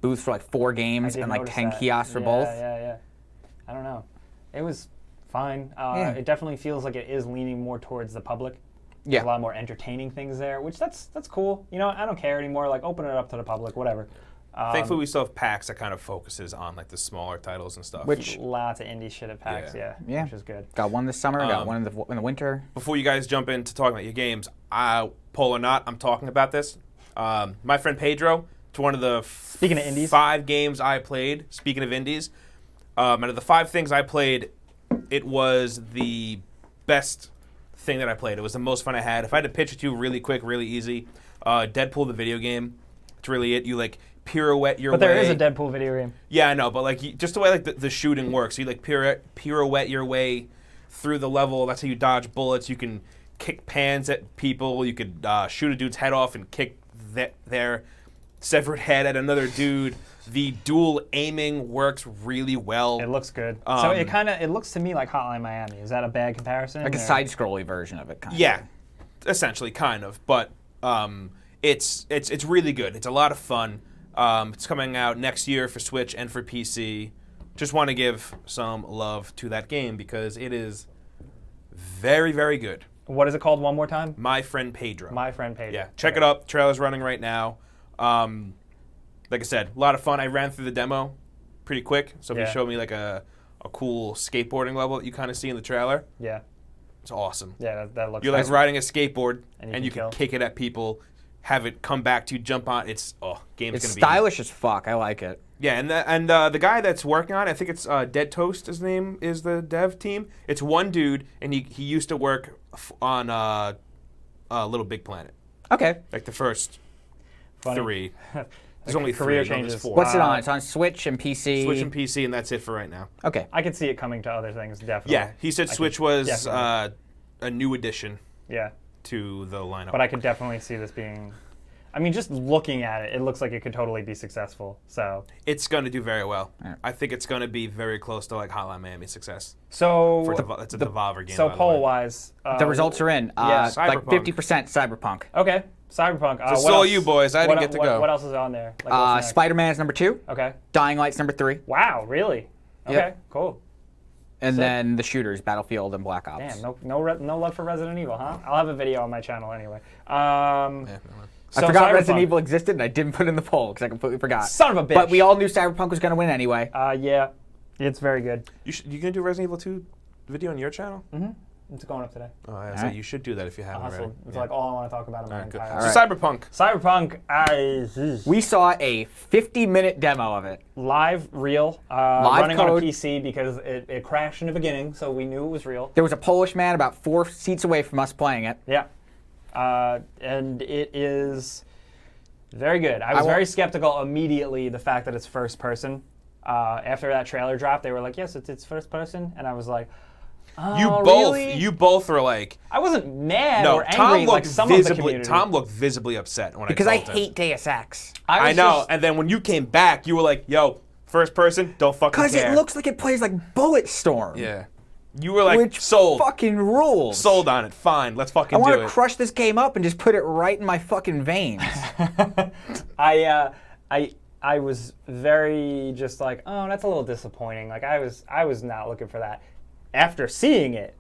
booths for 4 games and 10 kiosks for both. Yeah. I don't know. It was fine. It definitely feels like it is leaning more towards the public. There's a lot more entertaining things there, which that's cool. I don't care anymore. Open it up to the public, whatever. Thankfully, we still have PAX that kind of focuses on like the smaller titles and stuff. Which lots of indie shit at PAX, Yeah. which is good. got one this summer, got one in the winter. Before you guys jump into talking about your games, poll or not, I'm talking about this. My friend Pedro, it's one of the Speaking of indies, 5 games I played. Speaking of indies, out of the 5 things I played, it was the best thing that I played. It was the most fun I had. If I had to pitch it to you really quick, really easy, Deadpool the video game. It's really it. You like pirouette your way. But there is a Deadpool video game. Yeah, I know, but like just the way like the shooting works, you like pirouette your way through the level. That's how you dodge bullets. You can kick pans at people. You could shoot a dude's head off and kick their severed head at another dude. The dual aiming works really well. It looks good. So it looks to me like Hotline Miami. Is that a bad comparison? Like a side-scrolly version of it, kind of. Yeah, essentially, kind of. But it's really good. It's a lot of fun. It's coming out next year for Switch and for PC. Just want to give some love to that game because it is very, very good. What is it called one more time? My Friend Pedro. My Friend Pedro. Yeah, check it up. Trailer's running right now. Like I said, a lot of fun. I ran through the demo pretty quick. So if you show me like a cool skateboarding level that you kind of see in the trailer, it's awesome. Yeah, that looks. You're like riding a skateboard and you can kick it at people, have it come back to you, jump on. It's game's gonna be. It's stylish as fuck. I like it. Yeah, and the guy that's working on it, I think it's Dead Toast. His name is the dev team. It's one dude, and he used to work on Little Big Planet. Okay. Like the first 3. There's only 3. career no, there's changes. 4. What's it on? It's on Switch and PC. Switch and PC, and that's it for right now. Okay. I could see it coming to other things, definitely. Yeah, he said Switch was definitely. a new addition Yeah. to the lineup. But I could definitely see this being. I mean, just looking at it, it looks like it could totally be successful. So it's going to do very well. Yeah. I think it's going to be very close to like Hotline Miami's success. So It's a Devolver game. So by the way. poll-wise, The results are in. Like Cyberpunk. 50% Cyberpunk. Okay, Cyberpunk. It's all you boys. I didn't get to go. What else is on there? Like, what's next? Spider-Man's number 2. Okay. Dying Light's number 3. Wow, really? Okay, Yep. cool. And Sick. then the shooters, Battlefield and Black Ops. Damn, no love for Resident Evil, huh? I'll have a video on my channel anyway. I forgot Resident Evil existed, and I didn't put it in the poll because I completely forgot. Son of a bitch. But we all knew Cyberpunk was going to win anyway. Yeah, it's very good. You gonna do Resident Evil 2 video on your channel? Mm-hmm. It's going up today. Oh, yeah, so Alright. you should do that if you haven't already. Hustle. It's like all I want to talk about in my Alright, good. entire So life. Cyberpunk. Cyberpunk, We saw a 50-minute demo of it. live, real, Live running on a code. PC because it crashed in the beginning, so we knew it was real. There was a Polish man about 4 seats away from us playing it. Yeah. And it is very good. I was very skeptical immediately the fact that it's first person. After that trailer dropped, they were like, yes, it's first person. And I was like, oh, really? You both were like. I wasn't mad No, or angry Tom like looked some of the visibly. community. Tom looked visibly upset when Because I I told him. hate Deus Ex. I was know. just- And then when you came back, you were like, "Yo, first person, don't fucking care." Because it looks like it plays like Bulletstorm. Yeah. You were like, Which sold. fucking rules. Sold on it. Fine, let's fucking I want do to it. crush this game up and just put it right in my fucking veins. I was very just like, oh, that's a little disappointing. Like I was not looking for that. After seeing it,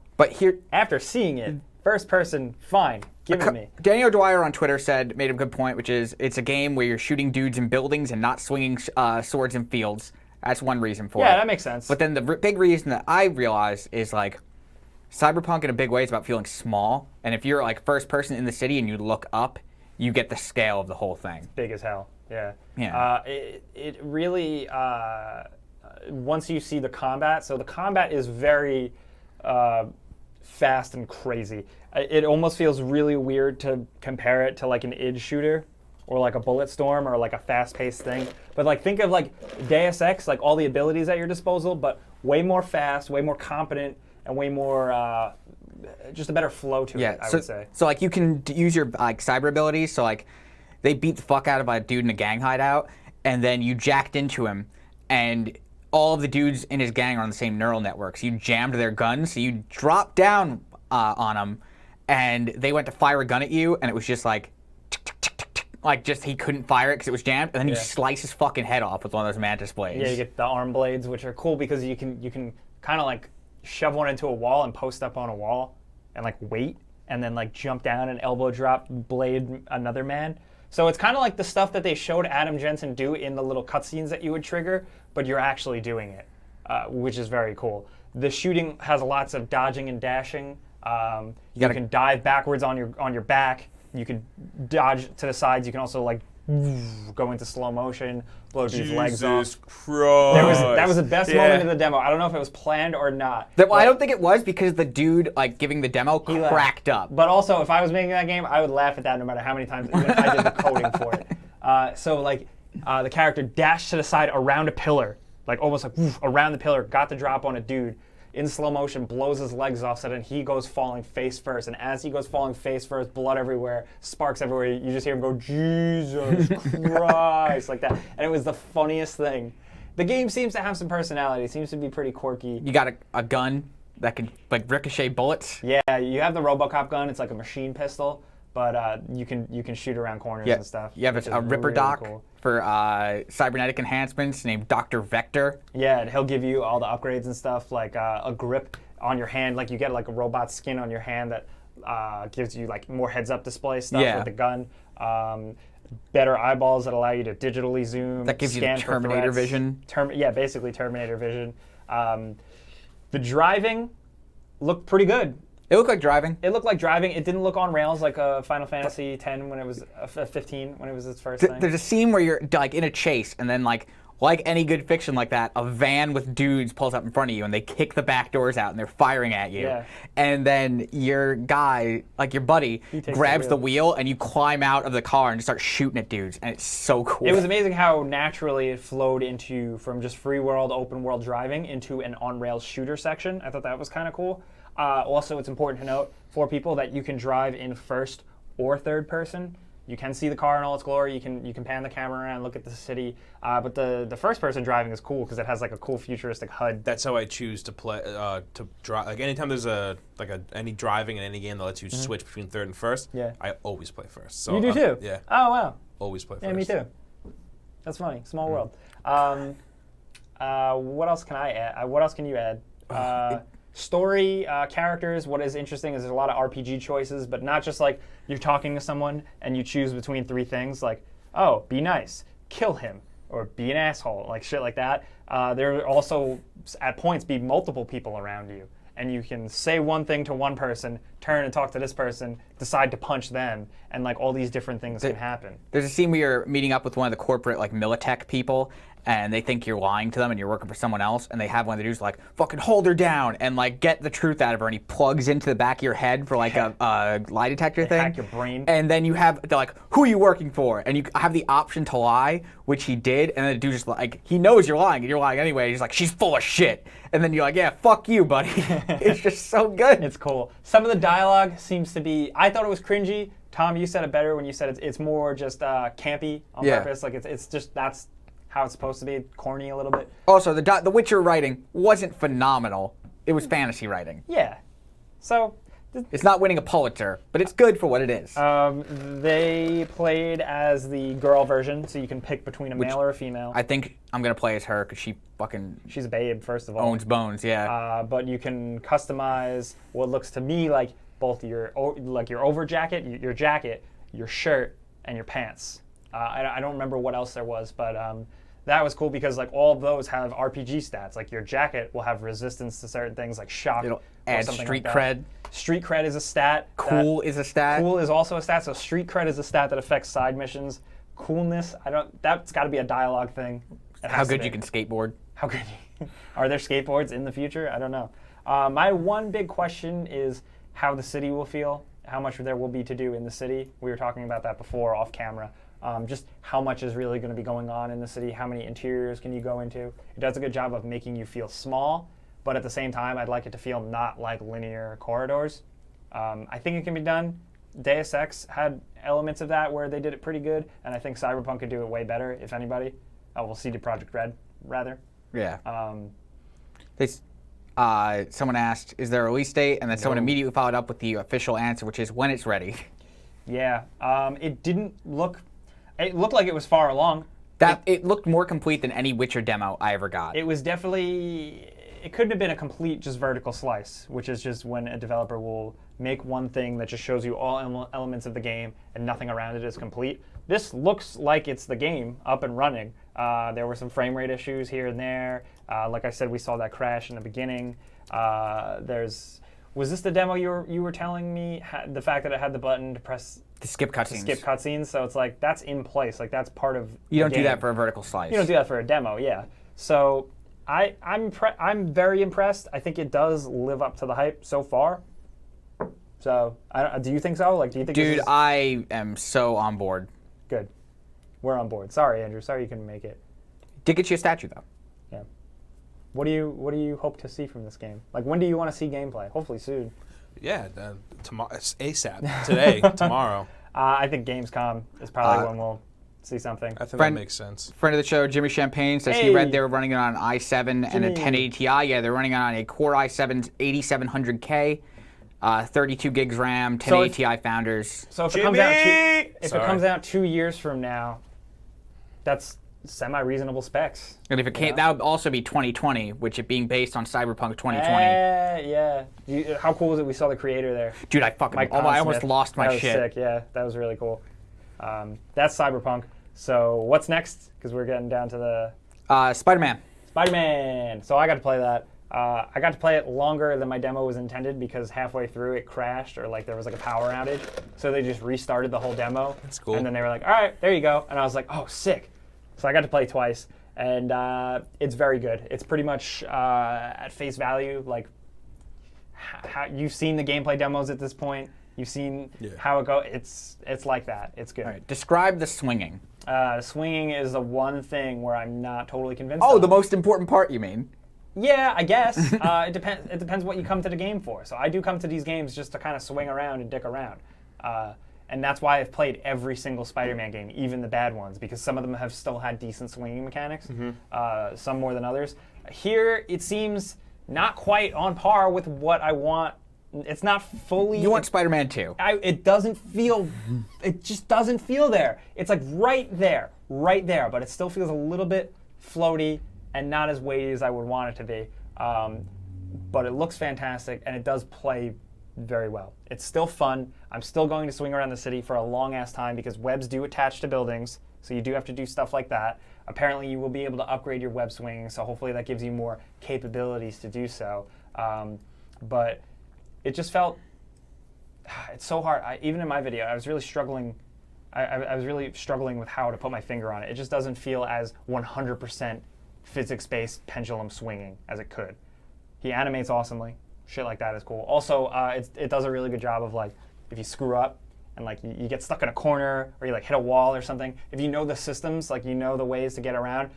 first person, fine, give it to me. Daniel Dwyer on Twitter made a good point, which is it's a game where you're shooting dudes in buildings and not swinging swords in fields. That's one reason for it. Yeah, that makes sense. But then the big reason that I realized is like Cyberpunk in a big way is about feeling small. And if you're like first person in the city and you look up, you get the scale of the whole thing. Big as hell. Yeah. Yeah. It really once you see the combat, so the combat is very fast and crazy. It almost feels really weird to compare it to like an id shooter or like a Bulletstorm or like a fast-paced thing. But like think of like Deus Ex, like all the abilities at your disposal, but way more fast, way more competent, and way more just a better flow to it, I would say. So like you can use your like cyber abilities. So like they beat the fuck out of a dude in a gang hideout, and then you jacked into him, and all of the dudes in his gang are on the same neural network. So you jammed their guns, so you dropped down on them, and they went to fire a gun at you, and it was just like, tick, tick, tick, tick, tick, like just he couldn't fire it because it was jammed, and then you slice his fucking head off with one of those mantis blades. Yeah, you get the arm blades, which are cool because you can kind of like shove one into a wall and post up on a wall and like wait, and then like jump down and elbow drop blade another man. So it's kind of like the stuff that they showed Adam Jensen do in the little cutscenes that you would trigger, but you're actually doing it, which is very cool. The shooting has lots of dodging and dashing. You can dive backwards on your back. You can dodge to the sides. You can also like go into slow motion, blow dude's legs off. Jesus Christ. That was the best moment in the demo. I don't know if it was planned or not. I don't think it was because the dude like giving the demo cracked up. But also, if I was making that game, I would laugh at that no matter how many times even I did the coding for it. So like the character dashed to the side around a pillar, like almost like around the pillar, got the drop on a dude. In slow motion, blows his legs off, so then he goes falling face first. And as he goes falling face first, blood everywhere, sparks everywhere, you just hear him go, Jesus Christ, like that. And it was the funniest thing. The game seems to have some personality. It seems to be pretty quirky. You got a gun that can like ricochet bullets. Yeah, you have the RoboCop gun. It's like a machine pistol, but you can shoot around corners and stuff. You have a Ripper Doc for cybernetic enhancements named Dr. Vector. Yeah, and he'll give you all the upgrades and stuff, like a grip on your hand. Like you get like a robot skin on your hand that gives you like more heads-up display stuff with the gun. Better eyeballs that allow you to digitally zoom. That gives you the Terminator vision. Basically Terminator vision. The driving looked pretty good. It looked like driving. It looked like driving. It didn't look on rails like a Final Fantasy X when it was 15 when it was its first thing. There's a scene where you're like in a chase, and then like any good fiction like that, a van with dudes pulls up in front of you, and they kick the back doors out, and they're firing at you. Yeah. And then your guy, like your buddy, grabs the wheel, and you climb out of the car and just start shooting at dudes, and it's so cool. It was amazing how naturally it flowed from just free world, open world driving into an on-rails shooter section. I thought that was kind of cool. Also, it's important to note for people that you can drive in first or third person. You can see the car in all its glory. You can pan the camera around, look at the city. But the first person driving is cool because it has like a cool futuristic HUD. That's how I choose to play to drive. Like anytime there's any driving in any game that lets you switch between third and first. Yeah. I always play first. So you do too. Yeah. Oh wow. Always play first. Yeah, me too. That's funny. Small world. What else can I add? What else can you add? Story, characters, what is interesting is there's a lot of RPG choices, but not just like you're talking to someone and you choose between three things like, oh, be nice, kill him, or be an asshole, like shit like that. There are also, at points, be multiple people around you. And you can say one thing to one person, turn and talk to this person, decide to punch them, and like all these different things can happen. There's a scene where you're meeting up with one of the corporate like Militech people, and they think you're lying to them and you're working for someone else, and they have one of the dudes like, fucking hold her down and like get the truth out of her, and he plugs into the back of your head for like a lie detector thing. Hack your brain. And then they're like, who are you working for? And you have the option to lie, which he did, and then the dude just like, he knows you're lying and you're lying anyway. He's like, she's full of shit. And then you're like, yeah, fuck you, buddy. It's just so good. It's cool. Some of the dialogue seems to be, I thought it was cringy. Tom, you said it better when you said it's more just campy on purpose. Like it's just, that's how it's supposed to be, corny a little bit. Also, the Witcher writing wasn't phenomenal. It was fantasy writing. Yeah. So it's not winning a Pulitzer, but it's good for what it is. They played as the girl version, so you can pick between a male or a female. I think I'm gonna play as her because she's a babe, first of all. Owns bones, yeah. But you can customize what looks to me like both your over jacket, your jacket, your shirt, and your pants. I don't remember what else there was, but that was cool because like all of those have RPG stats. Like your jacket will have resistance to certain things like shock. It'll add street like cred. Street cred is a stat. Cool is a stat. Cool is also a stat. So street cred is a stat that affects side missions. Coolness, that's got to be a dialogue thing. How good you can skateboard. How good are there skateboards in the future? I don't know. My one big question is how the city will feel. How much there will be to do in the city. We were talking about that before off camera. Just how much is really going to be going on in the city, how many interiors can you go into. It does a good job of making you feel small, but at the same time, I'd like it to feel not like linear corridors. I think it can be done. Deus Ex had elements of that where they did it pretty good, and I think Cyberpunk could do it way better, if anybody. We'll see CD Projekt Red, rather. Yeah. Someone asked, is there a release date? And then someone immediately followed up with the official answer, which is when it's ready. Yeah. It didn't look... It looked like it was far along. It looked more complete than any Witcher demo I ever got. It was definitely... It couldn't have been a complete just vertical slice, which is just when a developer will make one thing that just shows you all elements of the game and nothing around it is complete. this looks like it's the game up and running. There were some frame rate issues here and there. Like I said, we saw that crash in the beginning. Was this the demo you were telling me? The fact that it had the button to press to skip cutscenes. Skip cutscenes. So it's like that's in place. Like that's part of. You don't do that for a vertical slice. You don't do that for a demo. Yeah. So I'm very impressed. I think it does live up to the hype so far. So do you think so? Like, do you think? Dude, I am so on board. Good. We're on board. Sorry, Andrew. Sorry you couldn't make it. Did get you a statue though. Yeah. What do you hope to see from this game? Like, when do you want to see gameplay? Hopefully soon. Yeah, tomorrow, ASAP. Today, tomorrow. I think Gamescom is probably when we'll see something. I think that makes sense. Friend of the show, Jimmy Champagne, says he read they were running it on i7 and a 1080 Ti. Yeah, they're running it on a Core i7 8700K, 32 gigs RAM, 1080 Ti founders. So if it comes out 2 years from now, that's semi-reasonable specs. And if it came, that would also be 2020, which it being based on Cyberpunk 2020. Yeah. How cool was it? We saw the creator there. Dude, I almost lost my shit. That was sick. Yeah, that was really cool. That's Cyberpunk. So what's next? Because we're getting down to the Spider-Man. Spider-Man. So I got to play that. I got to play it longer than my demo was intended because halfway through it crashed or like there was like a power outage. So they just restarted the whole demo. That's cool. And then they were like, all right, there you go. And I was like, oh, sick. So I got to play twice, and it's very good. It's pretty much at face value, like how you've seen the gameplay demos at this point. You've seen how it goes. It's like that. It's good. All right. Describe the swinging. Swinging is the one thing where I'm not totally convinced. Oh, of. the most important part, you mean? Yeah, I guess. It depends. It depends what you come to the game for. So I do come to these games just to kind of swing around and dick around. And that's why I've played every single Spider-Man game, even the bad ones, because some of them have still had decent swinging mechanics, some more than others. Here, it seems not quite on par with what I want. It's not fully... You want Spider-Man 2. It doesn't feel... It just doesn't feel there. It's like right there, but it still feels a little bit floaty and not as weighty as I would want it to be. But it looks fantastic, and it does play very well. It's still fun. I'm still going to swing around the city for a long-ass time because webs do attach to buildings, so you do have to do stuff like that. Apparently, you will be able to upgrade your web swinging, so hopefully that gives you more capabilities to do so. But it just felt... It's so hard. Even in my video, I was really struggling. I was really struggling with how to put my finger on it. It just doesn't feel as 100% physics-based pendulum swinging as it could. He animates awesomely. Shit like that is cool. Also, it does a really good job of like, if you screw up and like you get stuck in a corner or you like hit a wall or something, if you know the systems, like you know the ways to get around,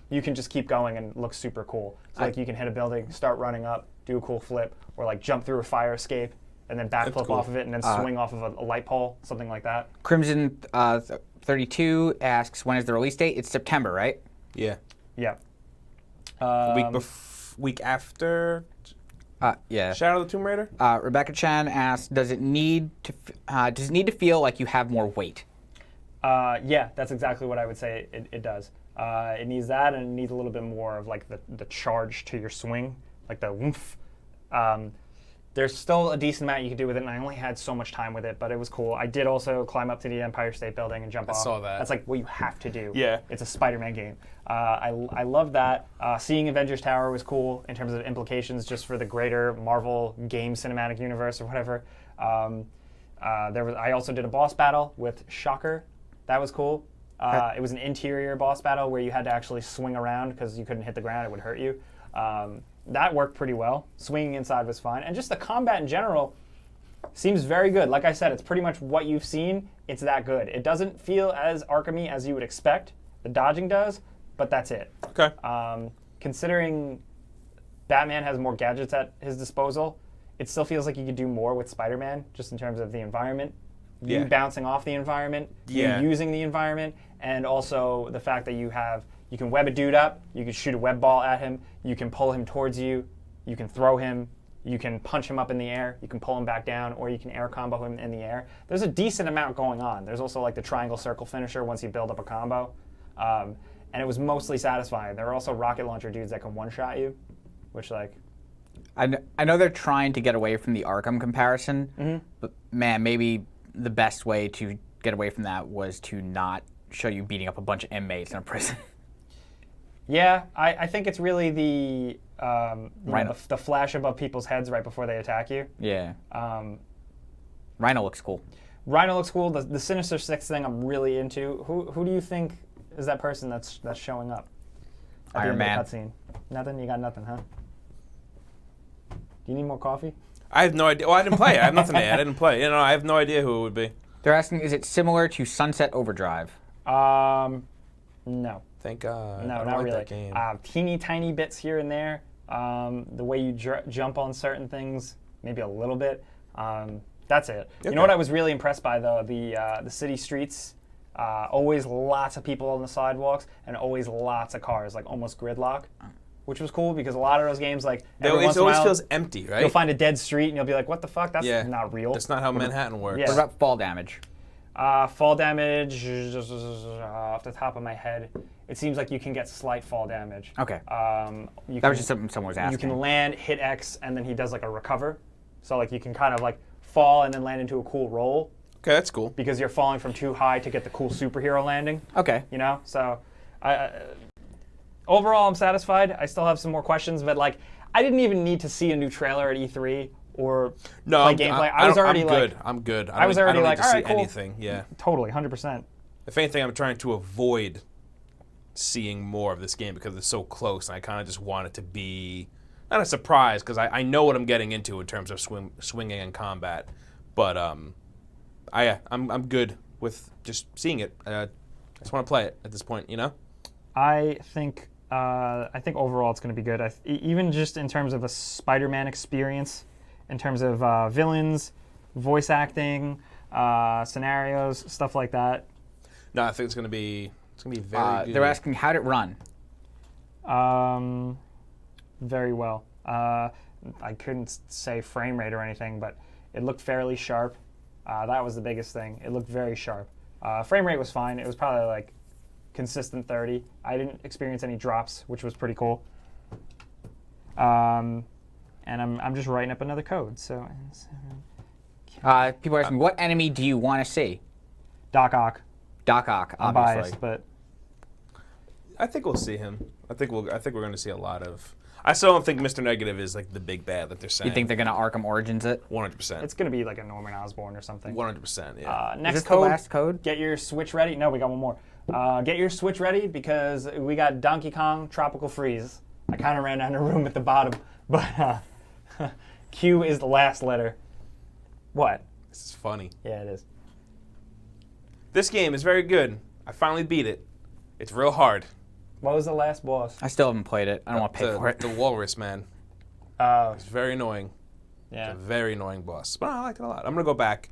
you can just keep going and look super cool. So like you can hit a building, start running up, do a cool flip, or like jump through a fire escape and then backflip off of it and then swing off of a light pole, something like that. Crimson 32 asks, when is the release date? It's September, right? Yeah. Yeah. Week after. Yeah. Shadow of the Tomb Raider. Rebecca Chan asks, does it need to feel like you have more weight? Yeah, that's exactly what I would say. It does. It needs that, and it needs a little bit more of like the charge to your swing, like the woof. There's still a decent amount you can do with it, and I only had so much time with it, but it was cool. I did also climb up to the Empire State Building and jump off. I saw that. That's like what you have to do. Yeah. It's a Spider-Man game. I love that. Seeing Avengers Tower was cool in terms of implications just for the greater Marvel game cinematic universe or whatever. I also did a boss battle with Shocker. That was cool. It was an interior boss battle where you had to actually swing around because you couldn't hit the ground. It would hurt you. That worked pretty well. Swinging inside was fine. And just the combat in general seems very good. Like I said, it's pretty much what you've seen. It's that good. It doesn't feel as Arkham-y as you would expect. The dodging does, but that's it. Okay. Considering Batman has more gadgets at his disposal, it still feels like you could do more with Spider-Man, just in terms of the environment. You bouncing off the environment, you using the environment, and also the fact that you can web a dude up, you can shoot a web ball at him, you can pull him towards you, you can throw him, you can punch him up in the air, you can pull him back down, or you can air combo him in the air. There's a decent amount going on. There's also like the triangle circle finisher once you build up a combo. And it was mostly satisfying. There are also rocket launcher dudes that can one-shot you, which like... I know they're trying to get away from the Arkham comparison, but man, maybe the best way to get away from that was to not show you beating up a bunch of inmates in a prison. Yeah, I think it's really the the flash above people's heads right before they attack you. Yeah. Rhino looks cool. Rhino looks cool. The Sinister Six thing I'm really into. Who do you think is that person that's showing up? At Iron the end Man. of the cutscene? Nothing? You got nothing, huh? Do you need more coffee? I have no idea. Well, I didn't play it. I have nothing to add. I didn't play it. I have no idea who it would be. They're asking, is it similar to Sunset Overdrive? No. Thank God. No, I don't not like really. that game. Teeny tiny bits here and there. The way you jump on certain things, maybe a little bit. That's it. Okay. You know what I was really impressed by though? The city streets. Always lots of people on the sidewalks and always lots of cars, like almost gridlock, which was cool because a lot of those games, like every once It in a always while, feels empty, right? you'll find a dead street and you'll be like, "What the fuck? That's not real." That's not how Manhattan works. Yeah. What about fall damage? Fall damage, off the top of my head, it seems like you can get slight fall damage. Okay. That That was just something someone was asking. You can land, hit X, and then he does like a recover. So like you can kind of like fall and then land into a cool roll Okay, that's cool. because you're falling from too high to get the cool superhero landing. Okay. You know, so overall I'm satisfied. I still have some more questions, but like I didn't even need to see a new trailer at E3 or play gameplay. I was already like, I'm good. I was already like, all all right, right, cool. anything. Yeah. Totally, 100%. If anything, I'm trying to avoid seeing more of this game because it's so close, and I kind of just want it to be not a surprise because I know what I'm getting into in terms of swinging and combat, but I'm good with just seeing it. I just want to play it at this point, you know. I think overall it's going to be good. Even just in terms of a Spider-Man experience, in terms of villains, voice acting, scenarios, stuff like that. No, I think it's gonna be very good. They're asking, how'd it run? Very well. I couldn't say frame rate or anything, but it looked fairly sharp. That was the biggest thing. It looked very sharp. Frame rate was fine. It was probably like consistent 30. I didn't experience any drops, which was pretty cool. And I'm just writing up another code. So People are asking, what enemy do you want to see? Doc Ock. Doc Ock, I'm obviously. biased, but I think we'll see him. I think we're going to see a lot of. I still don't think Mr. Negative is like the big bad that they're saying. You think they're going to Arkham Origins it? 100%. it's going to be like a Norman Osborn or something. 100%. Yeah. Next Is this code. the last code? Get your Switch ready. No, we got one more. Get your Switch ready because we got Donkey Kong Tropical Freeze. I kind of ran out of room at the bottom, but Q is the last letter. What? This is funny. Yeah, it is. This game is very good. I finally beat it. It's real hard. What was the last boss? I still haven't played it. I don't want to pay for it. The Walrus man. It's very annoying. Yeah. It's a very annoying boss, but I liked it a lot. I'm gonna go back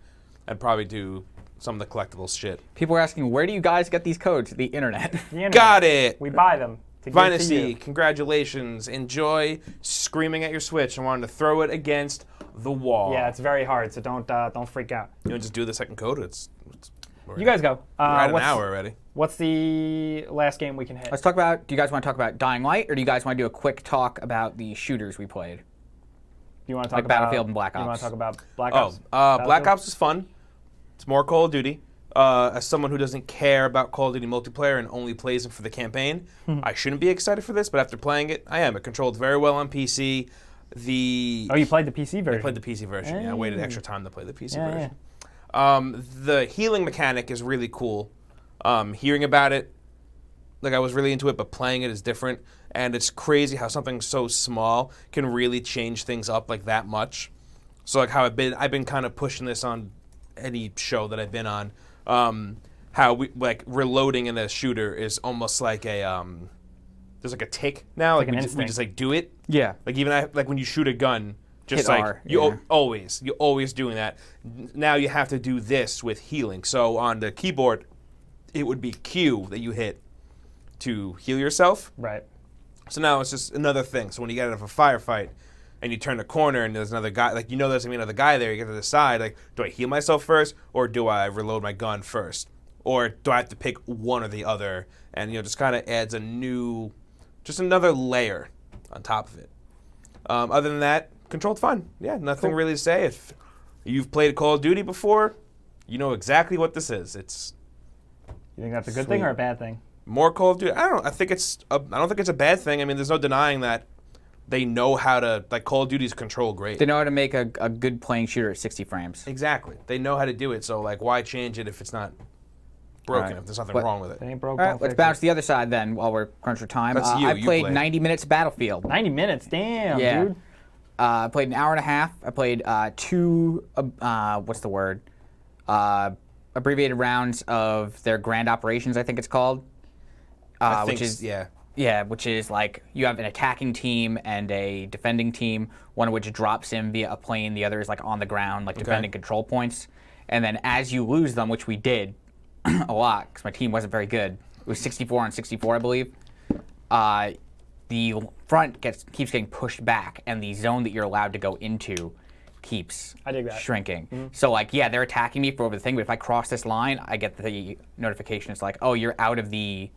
and probably do some of the collectibles shit. People are asking, where do you guys get these codes? The internet. The internet. Got it. We buy them to give to Vinasy, you. congratulations. Enjoy screaming at your Switch and wanting to throw it against the wall. Yeah, it's very hard, so don't freak out. You want to just do the second code? You guys go. We're at an hour already. What's the last game we can hit? Let's talk about, do you guys want to talk about Dying Light, or do you guys want to do a quick talk about the shooters we played? Do you want to talk Like about Battlefield and Black You want Ops. to talk about Black Ops? Black Ops is fun. It's more Call of Duty. As someone who doesn't care about Call of Duty multiplayer and only plays it for the campaign, I shouldn't be excited for this, but after playing it, I am. It controlled very well on PC. Oh, you played the PC version? I played the PC version. Yeah, I waited extra time to play the PC Yeah, version. The healing mechanic is really cool. Hearing about it, like I was really into it, but playing it is different. And it's crazy how something so small can really change things up like that much. So like how I've been kind of pushing this on any show that I've been on. How we like reloading in a shooter is almost like a there's like a tick now. Like an we instinct. just like do it. Yeah. Like even like when you shoot a gun, just Hit like R, you're yeah. always doing that. Now you have to do this with healing. So on the keyboard, it would be Q that you hit to heal yourself. Right. So now it's just another thing. So when you get out of a firefight and you turn a corner and there's another guy, like you know there's gonna be another guy there, you get to decide like, do I heal myself first or do I reload my gun first? Or do I have to pick one or the other? And just kind of adds just another layer on top of it. Other than that, controlled fun. Yeah, nothing really to say. If you've played Call of Duty before, You know exactly what this is. It's You think that's a good thing or a bad thing? more Call of Duty. I don't know. I don't think it's a bad thing. I mean, there's no denying that they know how to, like, Call of Duty's control great. They know how to make a good playing shooter at 60 frames. Exactly. They know how to do it. So, like, why change it if it's not broken? Right. If there's nothing wrong with it. It ain't broke. All right, let's bounce to the other side then while we're crunch for time. That's you. I You played played. 90 minutes of Battlefield. 90 minutes, damn, Yeah. dude. I played an hour and a half. I played two, abbreviated rounds of their Grand Operations, I think it's called. I think, which is yeah. which is like you have an attacking team and a defending team, one of which drops in via a plane, the other is like on the ground, like defending control points. And then as you lose them, which we did a lot because my team wasn't very good, it was 64 on 64, I believe. The front keeps getting pushed back, and the zone that you're allowed to go into keeps I dig that. shrinking. Mm-hmm. So like, yeah, they're attacking me for over the thing, but if I cross this line, I get the notification. It's like, oh, you're out of the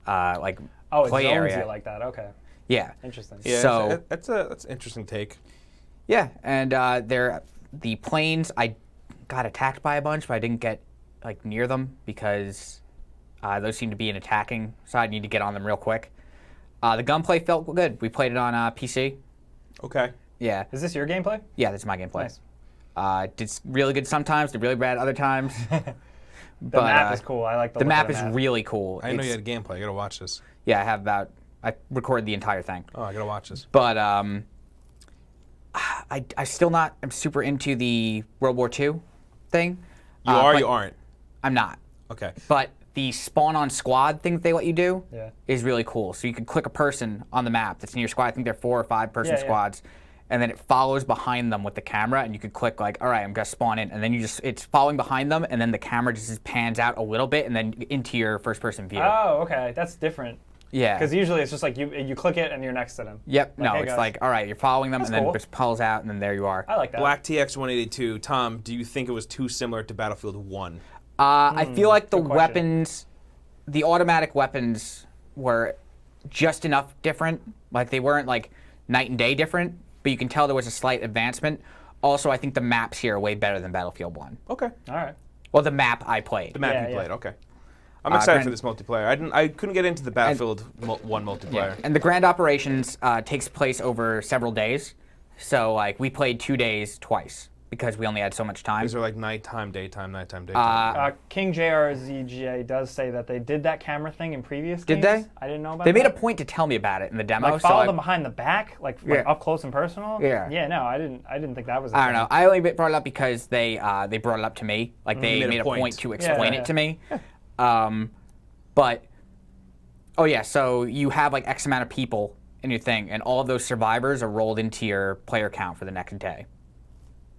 like Oh, it play zones area. you like that. Okay, Yeah. interesting. Yeah, So- that's an interesting take. Yeah, and the planes, I got attacked by a bunch, but I didn't get like near them because those seem to be an attacking side. I need to get on them real quick. The gunplay felt good. We played it on PC. Okay. Yeah, Is this your gameplay? yeah, this is my gameplay. Nice. Did really good sometimes, did really bad other times. The map is cool. I like the The look map of is the map. really cool. I didn't know you It's- had gameplay. I gotta watch this. Yeah, I recorded the entire thing. Oh, I gotta watch this. But I still not. I'm super into the World War II thing. You are, but you aren't. I'm not. Okay. But the spawn on squad thing that they let you do Yeah. is really cool. So you can click a person on the map that's in your squad. I think they're 4 or 5 person Yeah, yeah. squads. And then it follows behind them with the camera, and you could click like, all right, I'm gonna spawn in, and then it's following behind them, and then the camera just pans out a little bit, and then into your first person view. Oh, okay, that's different. Yeah. Because usually it's just like you click it and you're next to them. Yep. Like, No, hey, it's guys. like, all right, you're following them, That's and then cool. it just pulls out, and then there you are. I like that. Black TX 182. Tom, do you think it was too similar to Battlefield 1? I feel like the good question. weapons, the automatic weapons were just enough different. Like they weren't like night and day different, but you can tell there was a slight advancement. Also, I think the maps here are way better than Battlefield 1. Okay. All right. Well, the map I played. The map Yeah, you yeah. played. Okay. I'm excited for Grand- this multiplayer. I couldn't get into the Battlefield 1 multiplayer. Yeah. And the Grand Operations takes place over several days. So like we played 2 days twice because we only had so much time. These are like nighttime, daytime, nighttime, daytime. King JRZGA does say that they did that camera thing in previous Did games. they? I didn't know about They made a that. point to tell me about it in the demo. Like so follow I- them behind the back, like Yeah. up close and personal. Yeah. Yeah. No, I didn't think that was. A I don't thing. know. I only brought it up because they brought it up to me. Like they Made a made a point. point to explain yeah. it to me. But oh yeah, so you have like X amount of people in your thing, and all of those survivors are rolled into your player count for the next day.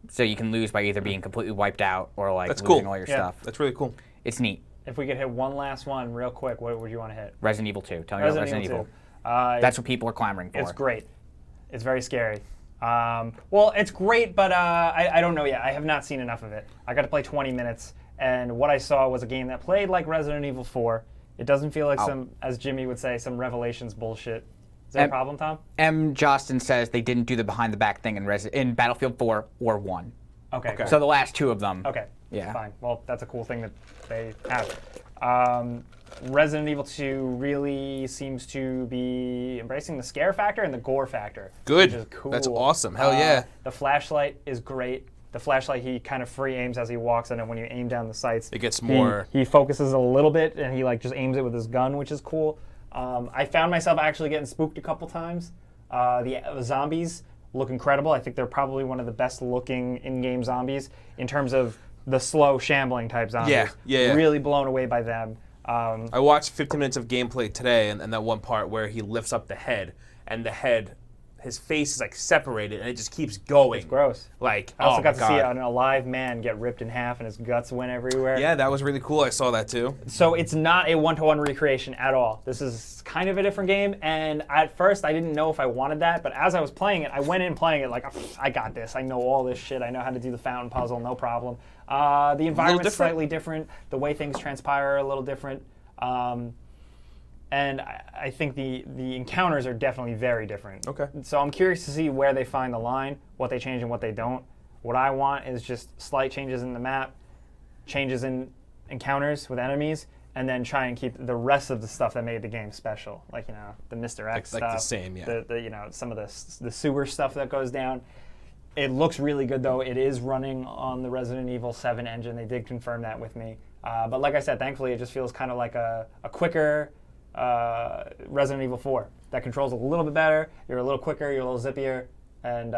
So you can lose by either being completely wiped out or like That's losing cool. all your Yeah. stuff. That's really cool. It's neat. If we could hit one last one real quick, what would you want to hit? Resident Evil 2. Tell me about Resident Evil. 2. That's what people are clamoring for. It's great. It's very scary. Well, it's great, but I don't know yet. I have not seen enough of it. I got to play 20 minutes, and what I saw was a game that played like Resident Evil 4. It doesn't feel like some, as Jimmy would say, some Revelations bullshit. Is there a problem, Tom? M. Jostin says they didn't do the behind the back thing in Battlefield 4 or 1. Okay. Cool. So the last 2 of them. Okay. Yeah. Fine. Well, that's a cool thing that they have. Resident Evil 2 really seems to be embracing the scare factor and the gore factor. Good. Which is cool. That's awesome. Hell yeah. The flashlight is great. The flashlight, he kind of free aims as he walks, and then when you aim down the sights, It gets more. He focuses a little bit, and he like just aims it with his gun, which is cool. I found myself actually getting spooked a couple times. The zombies look incredible. I think they're probably one of the best looking in-game zombies in terms of the slow shambling type zombies. Yeah. Really blown away by them. I watched 15 minutes of gameplay today, and that one part where he lifts up the head, and the head, his face is like separated, and it just keeps going. It's gross. Like, I also oh got my to see God. an alive man get ripped in half and his guts went everywhere. Yeah, that was really cool. I saw that too. So it's not a one-to-one recreation at all. This is kind of a different game, and at first I didn't know if I wanted that, but as I was playing it, I went in playing it like, I got this. I know all this shit. I know how to do the fountain puzzle, no problem. The environment's different. slightly different. The way things transpire are a little different. And I think the encounters are definitely very different. Okay. So I'm curious to see where they find the line, what they change and what they don't. What I want is just slight changes in the map, changes in encounters with enemies, and then try and keep the rest of the stuff that made the game special, like the Mr. X stuff, like the same, the some of the sewer stuff that goes down. It looks really good though. It is running on the Resident Evil 7 engine. They did confirm that with me. But like I said, thankfully it just feels kind of like a quicker Resident Evil 4 that controls a little bit better. You're a little quicker. You're a little zippier, and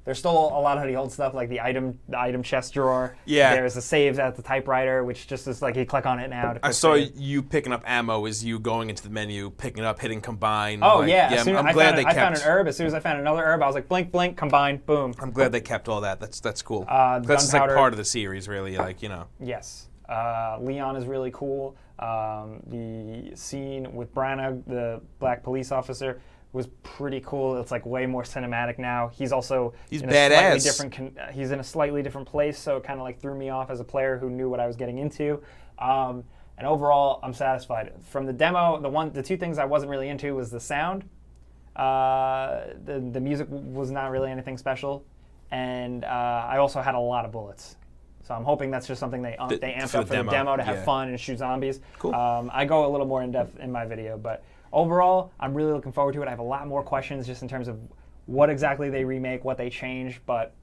there's still a lot of the old stuff, like the item chest drawer. Yeah. There's a save at the typewriter, which just is like you click on it now. I saw you picking up ammo as you going into the menu, picking it up, hitting combine. Oh, like, yeah. I'm glad they kept. I found an herb. As soon as I found another herb, I was like, blink, blink, combine, boom. I'm glad they kept all that. That's cool. That's just like part of the series, really. Yes. Leon is really cool. The scene with Branagh, the black police officer, was pretty cool. It's like way more cinematic now. He's also he's in badass. A slightly different he's in a slightly different place, so it kind of like threw me off as a player who knew what I was getting into. And overall, I'm satisfied. From the demo, the two things I wasn't really into was the sound. The music was not really anything special, and I also had a lot of bullets. So I'm hoping that's just something they amped up for the demo to have fun and shoot zombies. Cool. I go a little more in depth in my video, but overall, I'm really looking forward to it. I have a lot more questions just in terms of what exactly they remake, what they change, but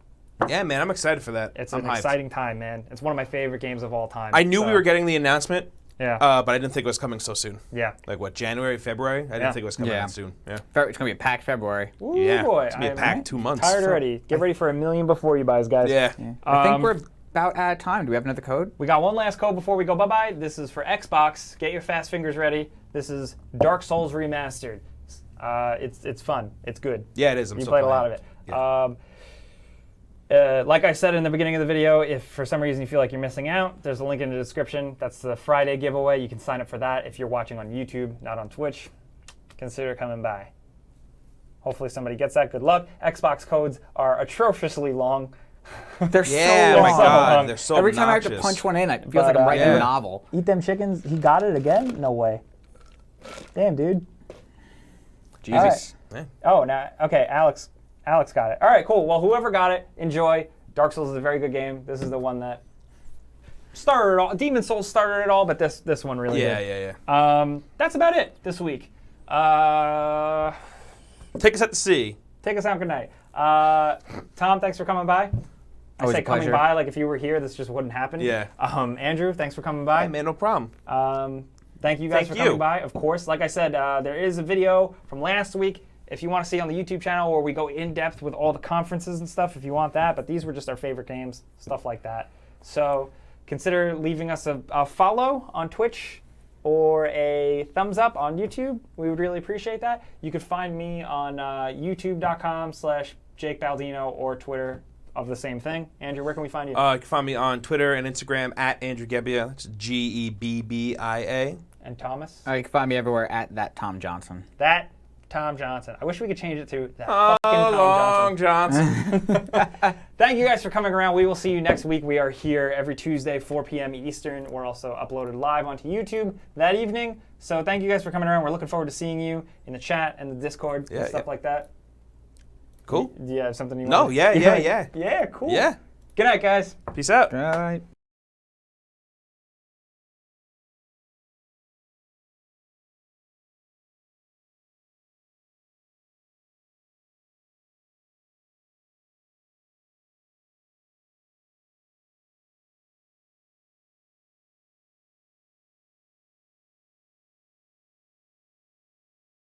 yeah, man, I'm excited for that. It's an exciting time, man. It's one of my favorite games of all time. I knew we were getting the announcement, but I didn't think it was coming so soon. Yeah. Like what, January, February? I didn't think it was coming that soon. Yeah. It's going to be a packed February. Ooh, yeah, boy. it's going to be a packed 2 months. Tired already. Get ready for 1 million before you buys, guys. Yeah. I think we're about out of time. Do we have another code? We got one last code before we go bye-bye. This is for Xbox. Get your fast fingers ready. This is Dark Souls Remastered. It's fun. It's good. Yeah, it is. You played a lot of it. Yeah. Like I said in the beginning of the video, if for some reason you feel like you're missing out, there's a link in the description. That's the Friday giveaway. You can sign up for that if you're watching on YouTube, not on Twitch. Consider coming by. Hopefully somebody gets that. Good luck. Xbox codes are atrociously long. They're so oh long. My God, they're so Every time I have obnoxious. to punch one in, it feels like I'm writing a novel. Eat them chickens. He got it again? No way. Damn, dude. Jesus. Right. Oh, now, okay, Alex got it. All right, cool. Well, whoever got it, enjoy. Dark Souls is a very good game. This is the one that started it all. Demon's Souls started it all, but this one really did. Yeah. That's about it this week. Take us out to sea. Take us out. Good night. Tom, thanks for coming by. I say coming by like if you were here, this just wouldn't happen. Yeah. Andrew, thanks for coming by. Hey, man, no problem. Thank you guys for coming by. Of course, like I said, there is a video from last week if you want to see on the YouTube channel where we go in depth with all the conferences and stuff if you want that. But these were just our favorite games, stuff like that. So consider leaving us a follow on Twitch or a thumbs up on YouTube. We would really appreciate that. You could find me on youtube.com/JakeBaldino or Twitter of the same thing. Andrew, where can we find you? You can find me on Twitter and Instagram at Andrew Gebbia. That's Gebbia. And Thomas? You can find me everywhere at that Tom Johnson. That Tom Johnson. I wish we could change it to that fucking Tom Johnson. Thank you guys for coming around. We will see you next week. We are here every Tuesday, 4 p.m. Eastern. We're also uploaded live onto YouTube that evening. So thank you guys for coming around. We're looking forward to seeing you in the chat and the Discord and stuff like that. Cool. Do you have something you want No, to yeah. Yeah, cool. Yeah. Good night, guys. Peace out. Right.